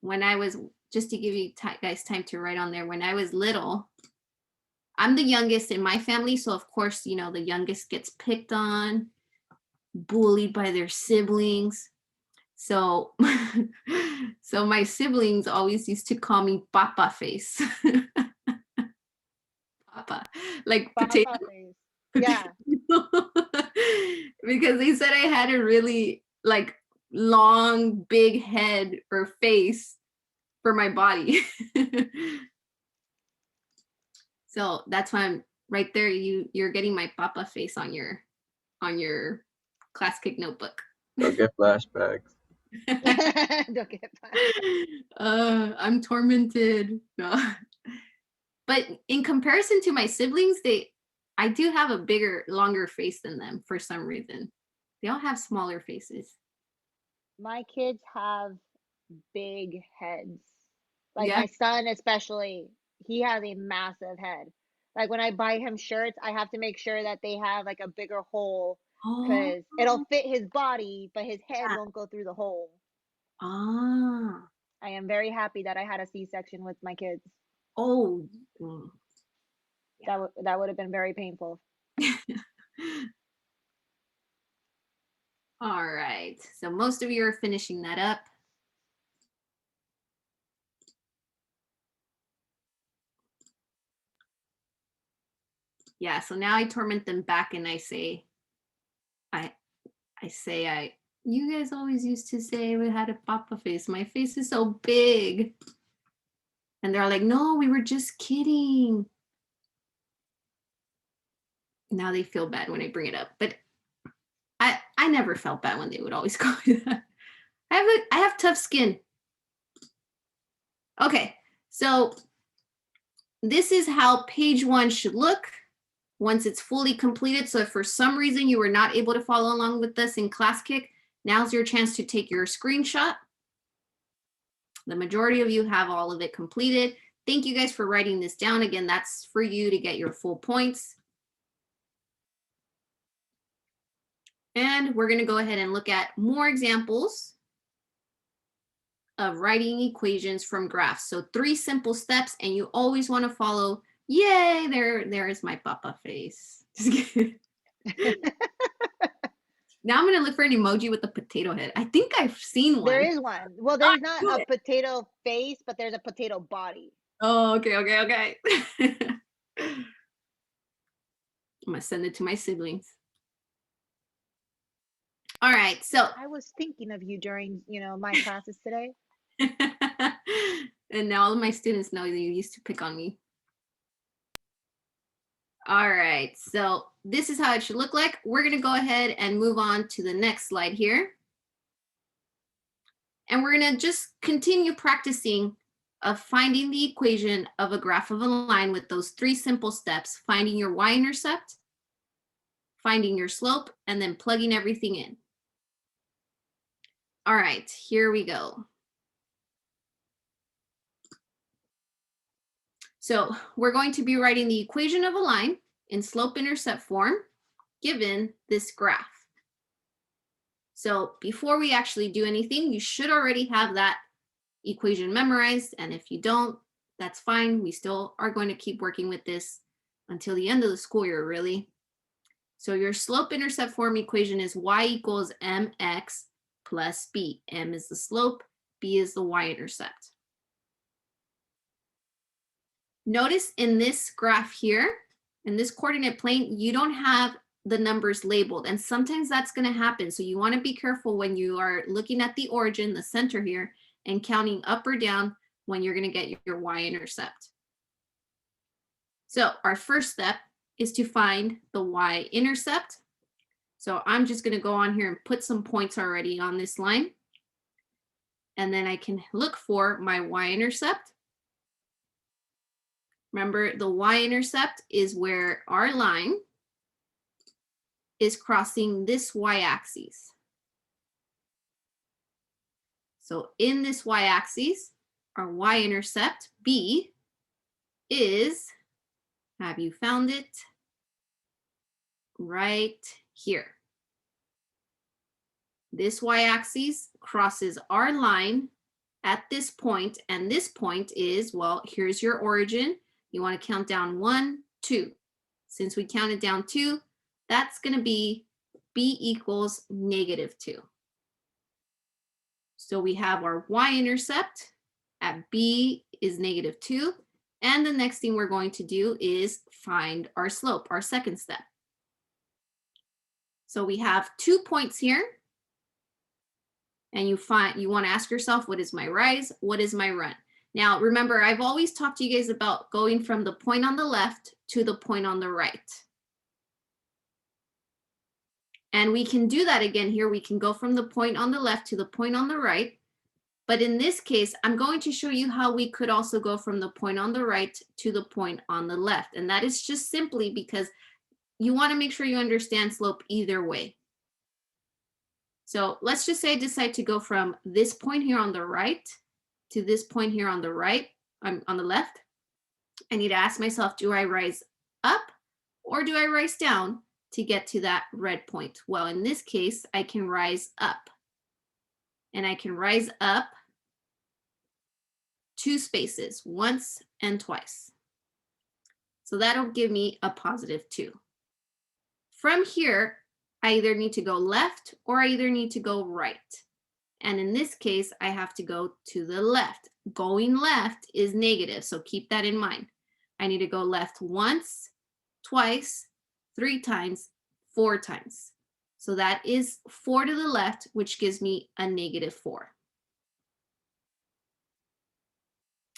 When I was, just to give you guys time to write on there, when I was little, I'm the youngest in my family, so of course, you know, the youngest gets picked on, bullied by their siblings. So, so my siblings always used to call me Papa Face. Papa, like Papa potato. face. Yeah. Because they said I had a really like long, big head or face for my body. So that's why I'm right there. You're getting my Papa face on your class kick notebook. Don't get flashbacks. Don't get I'm tormented. No. But in comparison to my siblings, I do have a bigger, longer face than them for some reason. They all have smaller faces. My kids have big heads. Like Yeah. my son especially, he has a massive head. Like when I buy him shirts, I have to make sure that they have like a bigger hole Oh, because it'll fit his body, but his head yeah. won't go through the hole. Ah. I am very happy that I had a C-section with my kids. Oh. Mm. That would have been very painful. All right. So most of you are finishing that up. Yeah, so now I torment them back and I say, you guys always used to say we had a papa face. My face is so big. And they're like, no, we were just kidding. Now they feel bad when I bring it up. But I never felt bad when they would always call me that. I have tough skin. Okay, so this is how page 1 should look once it's fully completed. So if for some reason you were not able to follow along with us in Class Kick, now's your chance to take your screenshot. The majority of you have all of it completed. Thank you guys for writing this down. Again, that's for you to get your full points. And we're going to go ahead and look at more examples of writing equations from graphs. So 3 simple steps, and you always want to follow. Yay, there is my papa face. Just kidding. Now I'm going to look for an emoji with a potato head. I think I've seen one. There is one. Well, there's not a potato face, but there's a potato body. Oh, okay. I'm going to send it to my siblings. All right, so. I was thinking of you during, my classes today. And now all of my students know that you used to pick on me. All right, so this is how it should look like. We're going to go ahead and move on to the next slide here. And we're going to just continue practicing of finding the equation of a graph of a line with those 3 simple steps: finding your y-intercept, finding your slope, and then plugging everything in. All right, here we go. So we're going to be writing the equation of a line in slope-intercept form given this graph. So before we actually do anything, you should already have that equation memorized. And if you don't, that's fine. We still are going to keep working with this until the end of the school year, really. So your slope-intercept form equation is y equals mx plus b. M is the slope, b is the y-intercept. Notice in this graph here, in this coordinate plane, you don't have the numbers labeled, and sometimes that's going to happen. So you want to be careful when you are looking at the origin, the center here, and counting up or down when you're going to get your y-intercept. So our first step is to find the y-intercept. So I'm just going to go on here and put some points already on this line. And then I can look for my y-intercept. Remember, the y-intercept is where our line is crossing this y-axis. So in this y-axis, our y-intercept, b, is, have you found it? Right here. This y-axis crosses our line at this point, and this point is, well, here's your origin. You want to count down 1, 2. Since we counted down 2, that's going to be b equals -2. So we have our y-intercept at b is -2. And the next thing we're going to do is find our slope, our second step. So we have 2 points here. And you want to ask yourself, what is my rise? What is my run? Now, remember, I've always talked to you guys about going from the point on the left to the point on the right. And we can do that again here. We can go from the point on the left to the point on the right. But in this case, I'm going to show you how we could also go from the point on the right to the point on the left. And that is just simply because you want to make sure you understand slope either way. So let's just say I decide to go from this point here on the right to this point here on the right, on the left. I need to ask myself, do I rise up or do I rise down to get to that red point? Well, in this case, I can rise up. And I can rise up 2 spaces, once and twice. So that'll give me a +2. From here, I either need to go left or I either need to go right. And in this case, I have to go to the left. Going left is negative, so keep that in mind. I need to go left once, twice, 3 times, 4 times. So that is 4 to the left, which gives me a -4.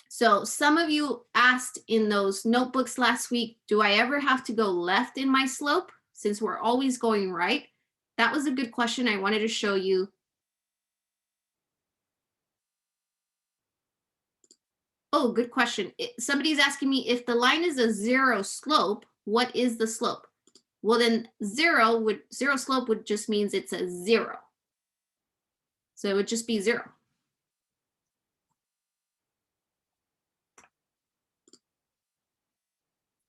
So some of you asked in those notebooks last week, do I ever have to go left in my slope since we're always going right? That was a good question. I wanted to show you. Oh, good question. Somebody's asking me if the line is a 0 slope, what is the slope? Well, then zero slope would just means it's a 0. So it would just be 0.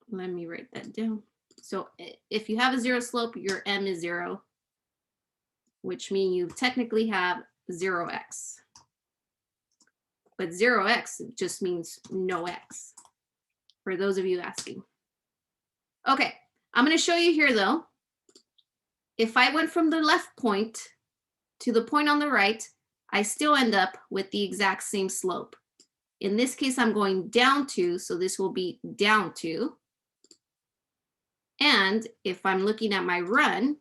Let me write that down. So if you have a 0 slope, your m is 0, which means you technically have 0x. But 0x just means no x, for those of you asking. Okay, I'm going to show you here though. If I went from the left point to the point on the right, I still end up with the exact same slope. In this case, I'm going down 2, so this will be down 2. And if I'm looking at my run,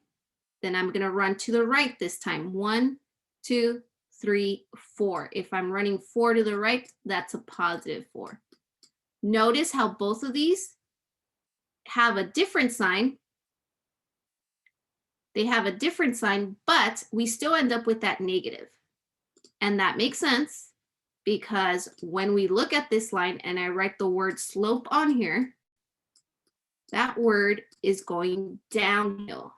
then I'm going to run to the right this time. 1, 2, 3, 4. If I'm running 4 to the right, that's a +4. Notice how both of these have a different sign. They have a different sign, but we still end up with that negative. And that makes sense because when we look at this line and I write the word slope on here, that word is going downhill.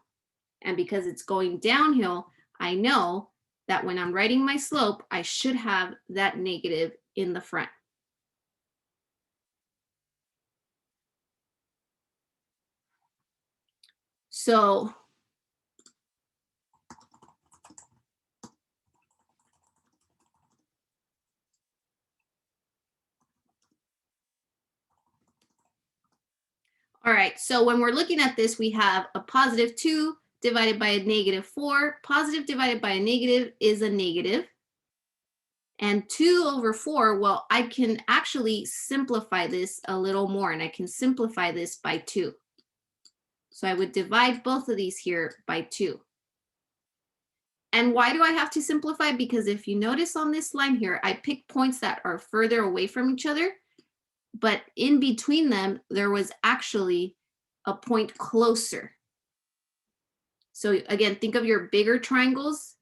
And because it's going downhill, I know that when I'm writing my slope, I should have that negative in the front. So all right, so when we're looking at this, we have a +2 divided by a -4. Positive divided by a negative is a negative. And 2/4, well, I can actually simplify this a little more, and I can simplify this by 2. So I would divide both of these here by 2. And why do I have to simplify? Because if you notice on this line here, I picked points that are further away from each other, but in between them, there was actually a point closer. So again, think of your bigger triangles,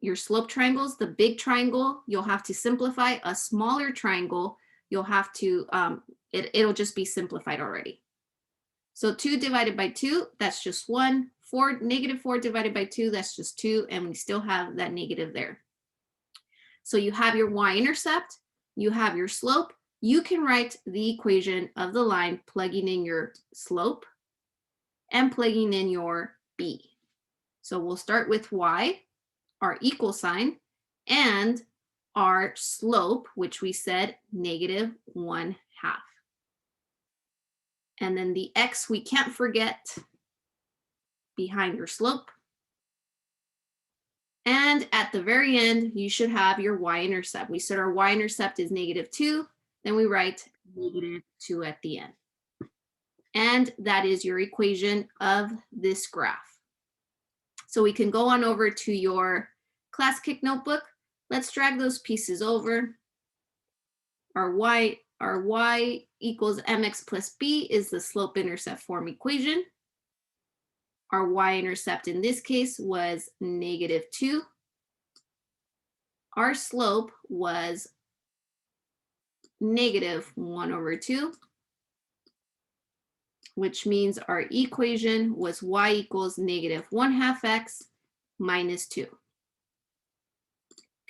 your slope triangles. The big triangle, you'll have to simplify. A smaller triangle, you'll have to, it'll just be simplified already. So 2 divided by 2, that's just 1. -4 divided by 2, that's just 2. And we still have that negative there. So you have your y-intercept, you have your slope. You can write the equation of the line plugging in your slope and plugging in your b. So we'll start with y, our equal sign, and our slope, which we said -1/2. And then the x we can't forget behind your slope. And at the very end, you should have your y-intercept. We said our y-intercept is -2, then we write -2 at the end. And that is your equation of this graph. So we can go on over to your class kick notebook. Let's drag those pieces over. Our y equals mx plus b is the slope-intercept form equation. Our y-intercept in this case was -2. Our slope was -1/2, which means our equation was y equals -1/2x minus 2.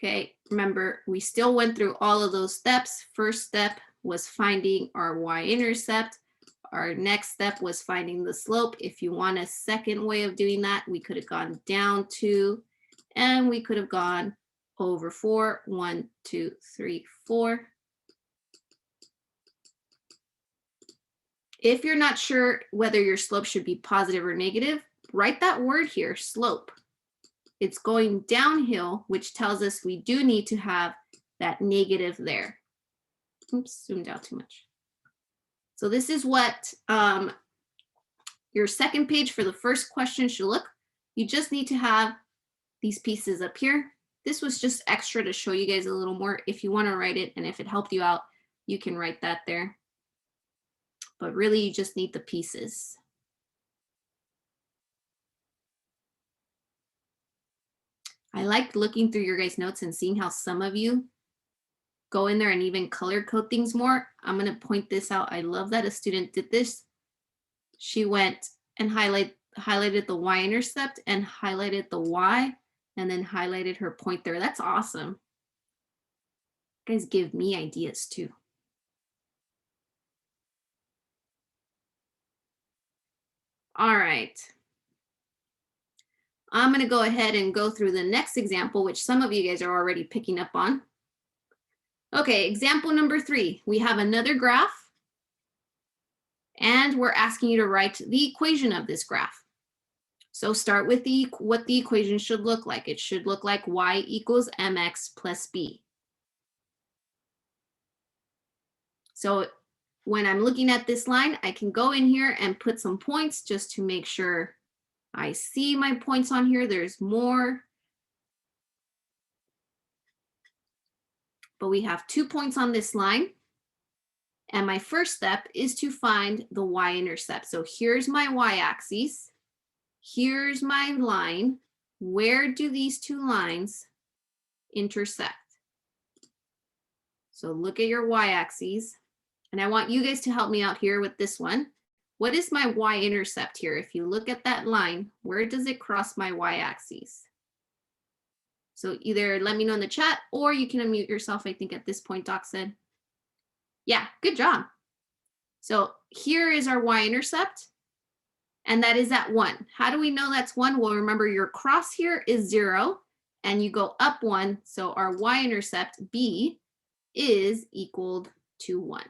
Okay, remember, we still went through all of those steps. First step was finding our y-intercept. Our next step was finding the slope. If you want a second way of doing that, we could have gone down 2, and we could have gone over 4. 1, 2, 3, 4. If you're not sure whether your slope should be positive or negative, write that word here, slope. It's going downhill, which tells us we do need to have that negative there. Oops, zoomed out too much. So this is what your second page for the first question should look. You just need to have these pieces up here. This was just extra to show you guys a little more. If you want to write it, and if it helped you out, you can write that there. But really, you just need the pieces. I like looking through your guys' notes and seeing how some of you go in there and even color code things more. I'm going to point this out. I love that a student did this. She went and highlighted the y-intercept and highlighted the y, and then highlighted her point there. That's awesome. You guys give me ideas too. All right. I'm going to go ahead and go through the next example, which some of you guys are already picking up on. Okay, example number 3. We have another graph, and we're asking you to write the equation of this graph. So start with what the equation should look like. It should look like y equals mx plus b. So when I'm looking at this line, I can go in here and put some points just to make sure I see my points on here. There's more. But we have 2 points on this line. And my first step is to find the y-intercept. So here's my y-axis. Here's my line. Where do these 2 lines intersect? So look at your y-axis. And I want you guys to help me out here with this one. What is my y-intercept here? If you look at that line, where does it cross my y-axis? So either let me know in the chat, or you can unmute yourself. I think at this point, Doc said. Yeah, good job. So here is our y-intercept, and that is at 1. How do we know that's 1? Well, remember your cross here is 0, and you go up 1. So our y-intercept, b, is equal to 1.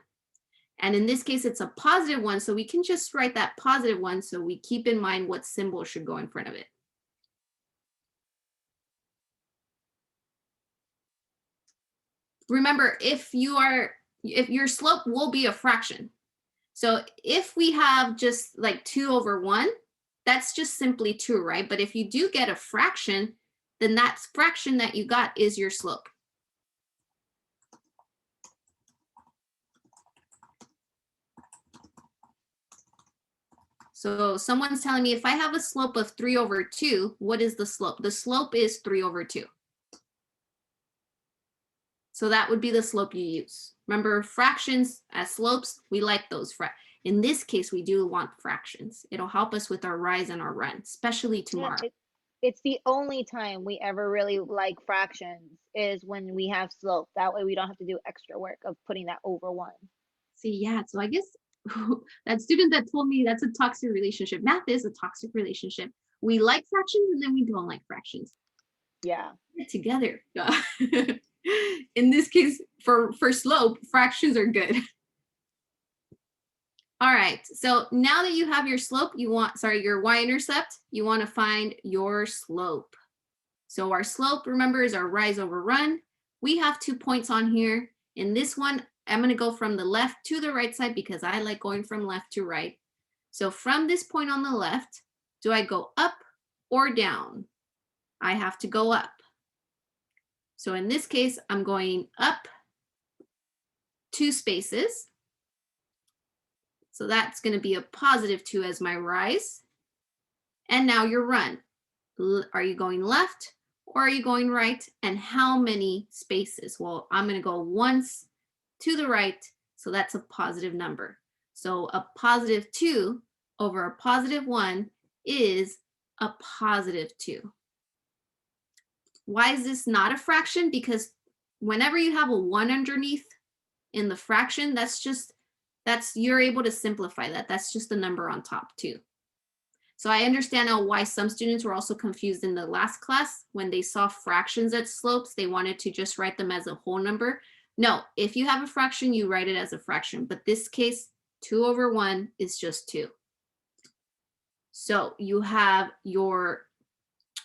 And in this case, it's a positive 1, so we can just write that positive 1 so we keep in mind what symbol should go in front of it. Remember, if your slope will be a fraction. So if we have just like 2 over 1, that's just simply 2, right? But if you do get a fraction, then that fraction that you got is your slope. So someone's telling me if I have a slope of 3 over 2, what is the slope? The slope is 3 over 2. So that would be the slope you use. Remember, fractions as slopes, we like those. In this case, we do want fractions. It'll help us with our rise and our run, especially tomorrow. Yeah, it's the only time we ever really like fractions is when we have slope. That way we don't have to do extra work of putting that over 1. See, yeah, so I guess that student that told me that's a toxic relationship. Math is a toxic relationship. We like fractions and then we don't like fractions. Yeah. Get together. In this case, for slope, fractions are good. All right, so now that you have your slope, your y-intercept, you want to find your slope. So our slope, remember, is our rise over run. We have 2 points on here. In this one, I'm going to go from the left to the right side because I like going from left to right. So from this point on the left, do I go up or down? I have to go up. So in this case, I'm going up 2 spaces. So that's going to be a positive 2 as my rise. And now your run. Are you going left or are you going right? And how many spaces? Well, I'm going to go once to the right. So that's a positive number. So a positive 2 over a positive 1 is a positive 2. Why is this not a fraction? Because whenever you have a 1 underneath in the fraction, you're able to simplify that. That's just a number on top too. So I understand now why some students were also confused in the last class when they saw fractions at slopes. They wanted to just write them as a whole number. No, if you have a fraction, you write it as a fraction. But this case, 2 over 1 is just 2. So you have your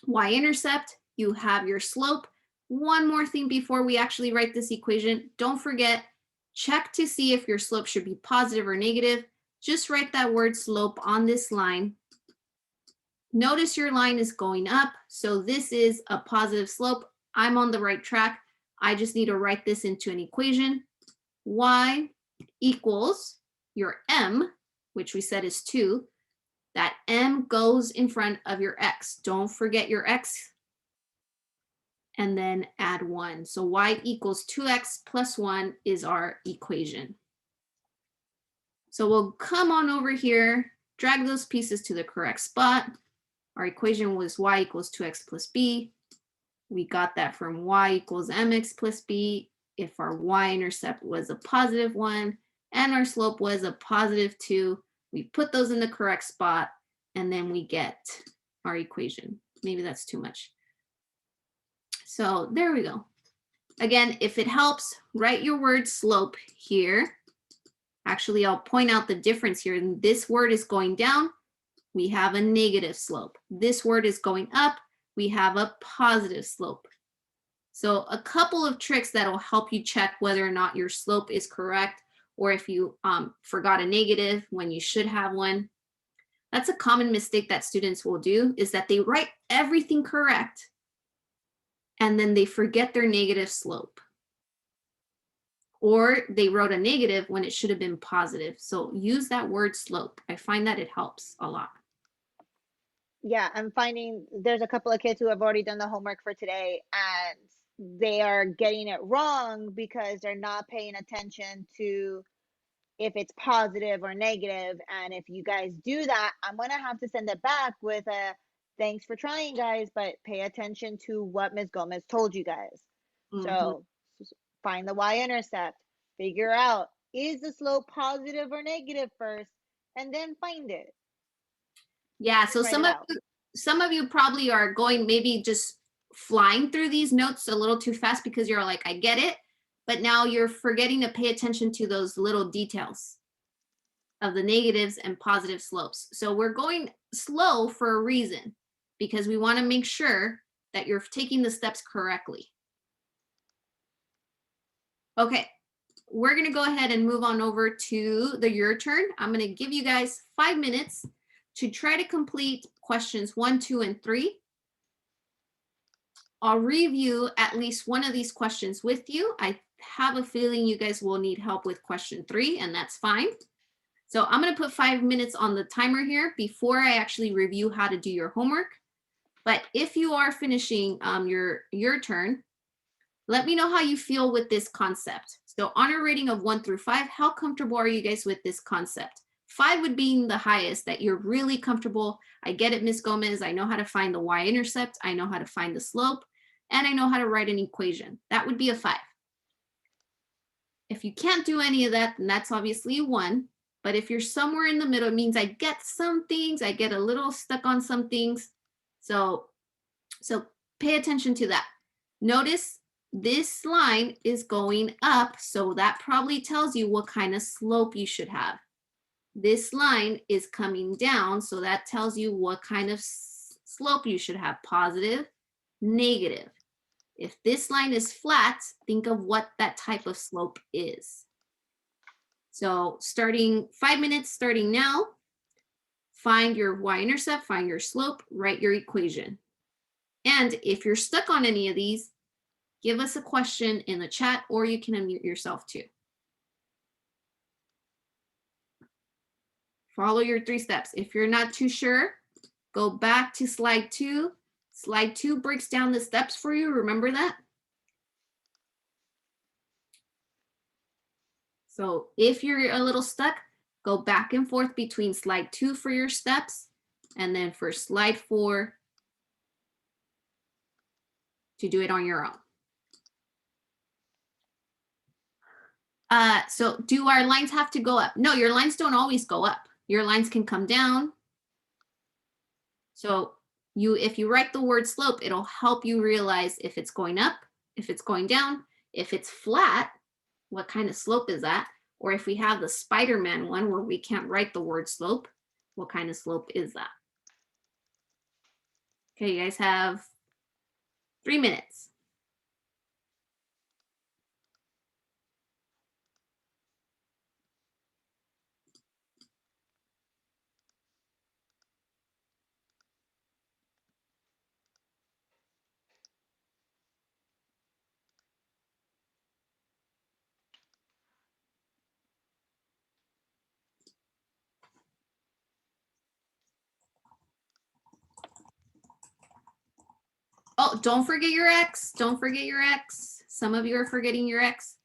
y-intercept, you have your slope. One more thing before we actually write this equation, don't forget, check to see if your slope should be positive or negative. Just write that word slope on this line. Notice your line is going up, so this is a positive slope. I'm on the right track. I just need to write this into an equation. Y equals your m, which we said is 2. That m goes in front of your x. Don't forget your x. And then add 1. So y equals 2x plus 1 is our equation. So we'll come on over here, drag those pieces to the correct spot. Our equation was y equals 2x plus b. We got that from y equals mx plus b if our y-intercept was a positive 1 and our slope was a positive 2. We put those in the correct spot and then we get our equation. Maybe that's too much. So there we go. Again, if it helps, write your word slope here. Actually, I'll point out the difference here. This word is going down. We have a negative slope. This word is going up. We have a positive slope. So a couple of tricks that will help you check whether or not your slope is correct, or if you forgot a negative when you should have one. That's a common mistake that students will do, is that they write everything correct and then they forget their negative slope. Or they wrote a negative when it should have been positive. So use that word slope. I find that it helps a lot. Yeah, I'm finding there's a couple of kids who have already done the homework for today and they are getting it wrong because they're not paying attention to if it's positive or negative. And if you guys do that, I'm going to have to send it back with a thanks for trying, guys, but pay attention to what Ms. Gomez told you guys. So find the y-intercept, figure out, is the slope positive or negative first, and then find it. Yeah, so some of you probably are going maybe just flying through these notes a little too fast because you're like, I get it, but now you're forgetting to pay attention to those little details of the negatives and positive slopes. So we're going slow for a reason, because we want to make sure that you're taking the steps correctly. Okay, we're going to go ahead and move on over to your turn. I'm going to give you guys 5 minutes to try to complete questions 1, 2, and 3. I'll review at least one of these questions with you. I have a feeling you guys will need help with question 3, and that's fine. So I'm going to put 5 minutes on the timer here before I actually review how to do your homework. But if you are finishing your turn, let me know how you feel with this concept. So on a rating of 1 through 5, how comfortable are you guys with this concept? 5 would be the highest, that you're really comfortable. I get it, Ms. Gomez. I know how to find the y-intercept. I know how to find the slope. And I know how to write an equation. That would be a 5. If you can't do any of that, then that's obviously a 1. But if you're somewhere in the middle, it means I get some things. I get a little stuck on some things. So pay attention to that. Notice this line is going up. So that probably tells you what kind of slope you should have. This line is coming down, so that tells you what kind of slope you should have, positive, negative. If this line is flat, think of what that type of slope is. So starting 5 minutes, starting now, find your y-intercept, find your slope, write your equation. And if you're stuck on any of these, give us a question in the chat, or you can unmute yourself too. Follow your 3 steps. If you're not too sure, go back to slide 2. Slide 2 breaks down the steps for you. Remember that? So if you're a little stuck, go back and forth between slide 2 for your steps, and then for slide 4, to do it on your own. So do our lines have to go up? No, your lines don't always go up. Your lines can come down. So if you write the word slope, it'll help you realize if it's going up, if it's going down, if it's flat, what kind of slope is that? Or if we have the Spider-Man one where we can't write the word slope, what kind of slope is that? Okay, you guys have 3 minutes. Oh, don't forget your X. Don't forget your X. Some of you are forgetting your X.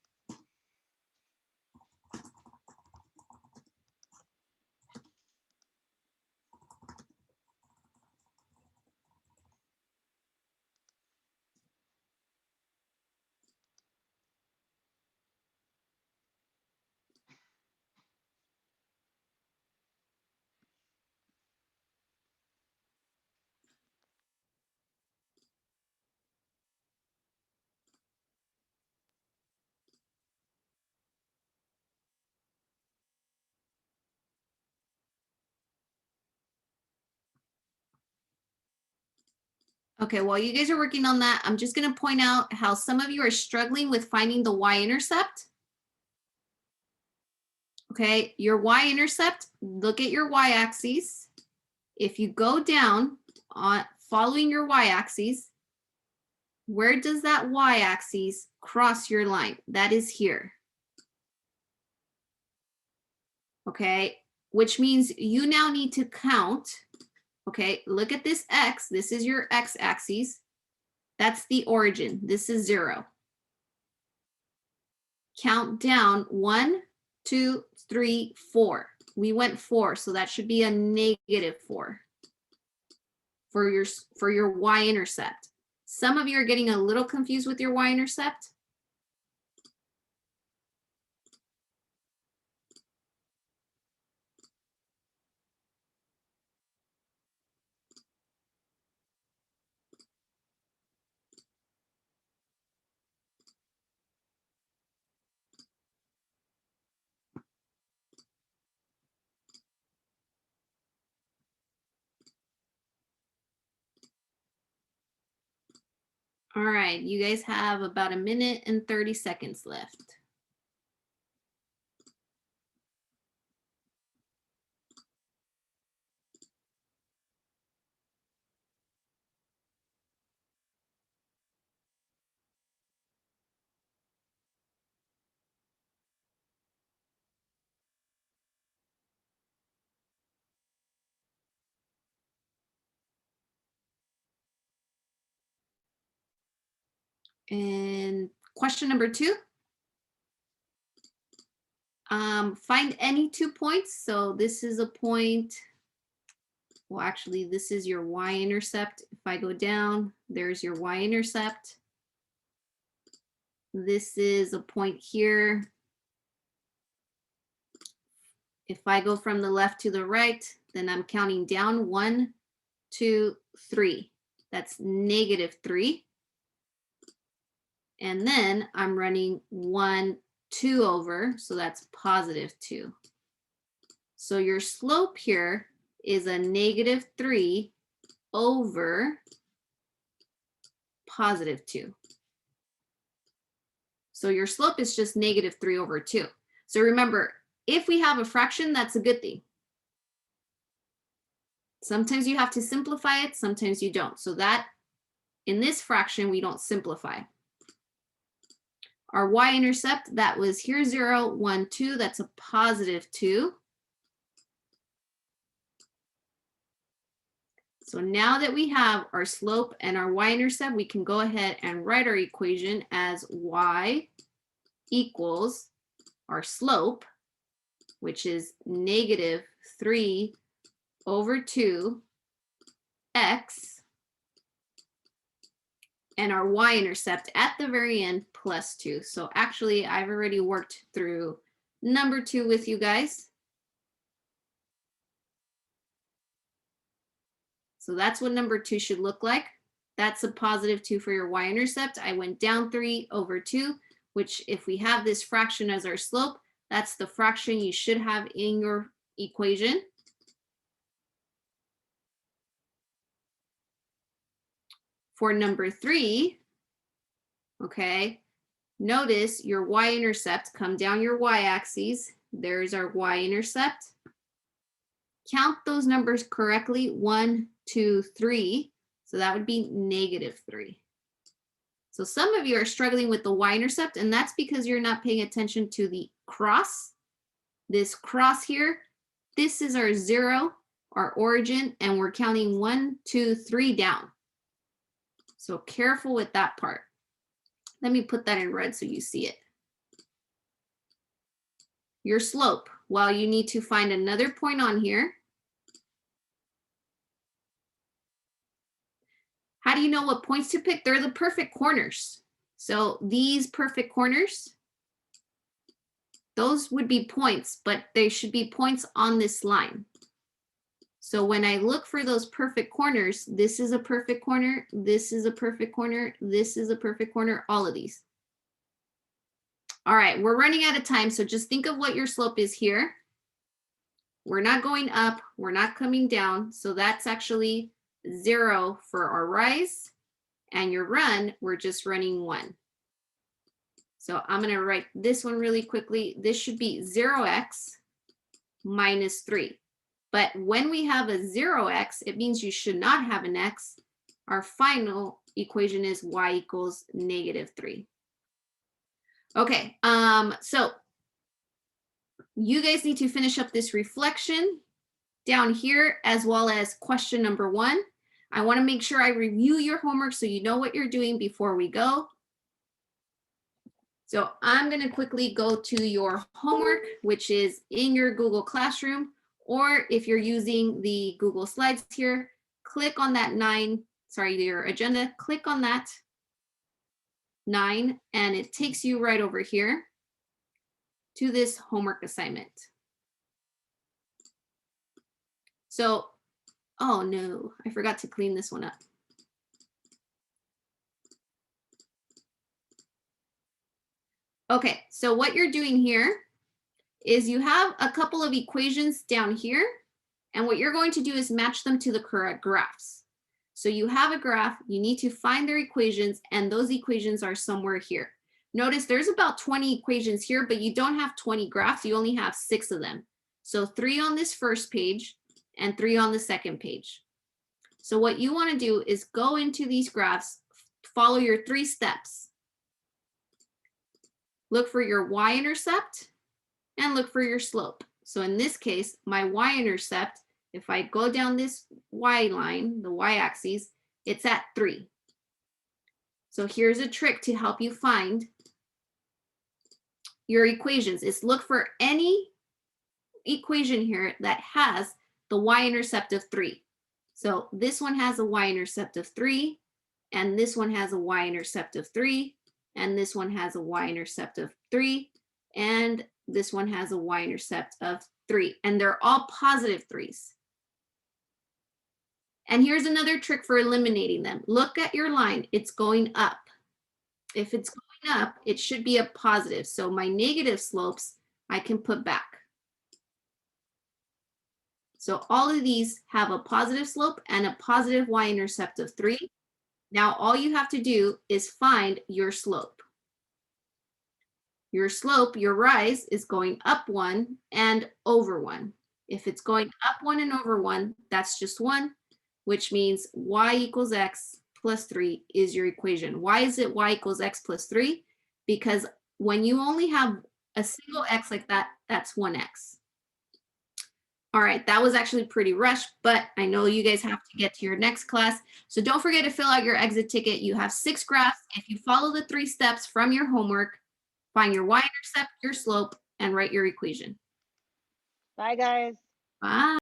Okay, while you guys are working on that, I'm just going to point out how some of you are struggling with finding the y-intercept. Okay, your y-intercept, look at your y-axis. If you go down on following your y-axis, where does that y-axis cross your line? That is here. Okay, which means you now need to count. Okay, look at this x. This is your x-axis. That's the origin. This is 0. Count down 1, 2, 3, 4. We went 4, so that should be a -4 for your y-intercept. Some of you are getting a little confused with your y-intercept. All right, you guys have about 1 minute and 30 seconds left. And question number 2. Find any 2 points. So this is a point. Well, actually, this is your y-intercept. If I go down, there's your y-intercept. This is a point here. If I go from the left to the right, then I'm counting down 1, 2, 3. That's -3. And then I'm running 1, 2 over, so that's +2. So your slope here is a -3 over +2. So your slope is just -3 over 2. So remember, if we have a fraction, that's a good thing. Sometimes you have to simplify it, sometimes you don't. So that, in this fraction, we don't simplify. Our y-intercept, that was here 0, 1, 2, that's a +2. So now that we have our slope and our y-intercept, we can go ahead and write our equation as y equals our slope, which is -3 over 2 x and our y-intercept at the very end plus 2. So actually, I've already worked through number 2 with you guys. So that's what number 2 should look like. That's a positive 2 for your y-intercept. I went down 3 over 2, which if we have this fraction as our slope, that's the fraction you should have in your equation. For number 3, okay, notice your y-intercept, come down your y-axis. There's our y-intercept. Count those numbers correctly, 1, 2, 3. So that would be -3. So some of you are struggling with the y-intercept, and that's because you're not paying attention to the cross. This cross here, this is our 0, our origin, and we're counting 1, 2, 3 down. So careful with that part. Let me put that in red so you see it. Your slope, well, you need to find another point on here. How do you know what points to pick? They're the perfect corners. So these perfect corners, those would be points, but they should be points on this line. So when I look for those perfect corners, this is a perfect corner, this is a perfect corner, this is a perfect corner, all of these. All right, we're running out of time, so just think of what your slope is here. We're not going up, we're not coming down, so that's actually 0 for our rise, and your run, we're just running 1. So I'm going to write this one really quickly. This should be 0x minus 3. But when we have a 0x, it means you should not have an x. Our final equation is y equals -3. Okay, so you guys need to finish up this reflection down here, as well as question number 1. I want to make sure I review your homework so you know what you're doing before we go. So I'm going to quickly go to your homework, which is in your Google Classroom, or if you're using the Google Slides here, click on that your agenda, click on that 9, and it takes you right over here to this homework assignment. So, oh no, I forgot to clean this one up. Okay, so what you're doing here is you have a couple of equations down here, and what you're going to do is match them to the correct graphs. So you have a graph, you need to find their equations, and those equations are somewhere here. Notice there's about 20 equations here, but you don't have 20 graphs, you only have 6 of them. So 3 on this first page and 3 on the second page. So what you want to do is go into these graphs, follow your 3 steps. Look for your y-intercept and look for your slope. So in this case, my y-intercept, if I go down this y line, the y-axis, it's at 3. So here's a trick to help you find your equations. Is look for any equation here that has the y-intercept of 3. So this one has a y-intercept of 3, and this one has a y-intercept of 3, and this one has a y-intercept of 3, and this one has a y-intercept of 3, and they're all positive 3s. And here's another trick for eliminating them. Look at your line, it's going up. If it's going up, it should be a positive. So my negative slopes, I can put back. So all of these have a positive slope and a positive y-intercept of 3. Now all you have to do is find your slope. Your slope, your rise, is going up 1 and over 1. If it's going up 1 and over 1, that's just 1, which means y equals x plus 3 is your equation. Why is it y equals x plus 3? Because when you only have a single x like that, that's 1x. All right, that was actually pretty rushed, but I know you guys have to get to your next class. So don't forget to fill out your exit ticket. You have 6 graphs. If you follow the 3 steps from your homework, find your y-intercept, your slope, and write your equation. Bye, guys. Bye.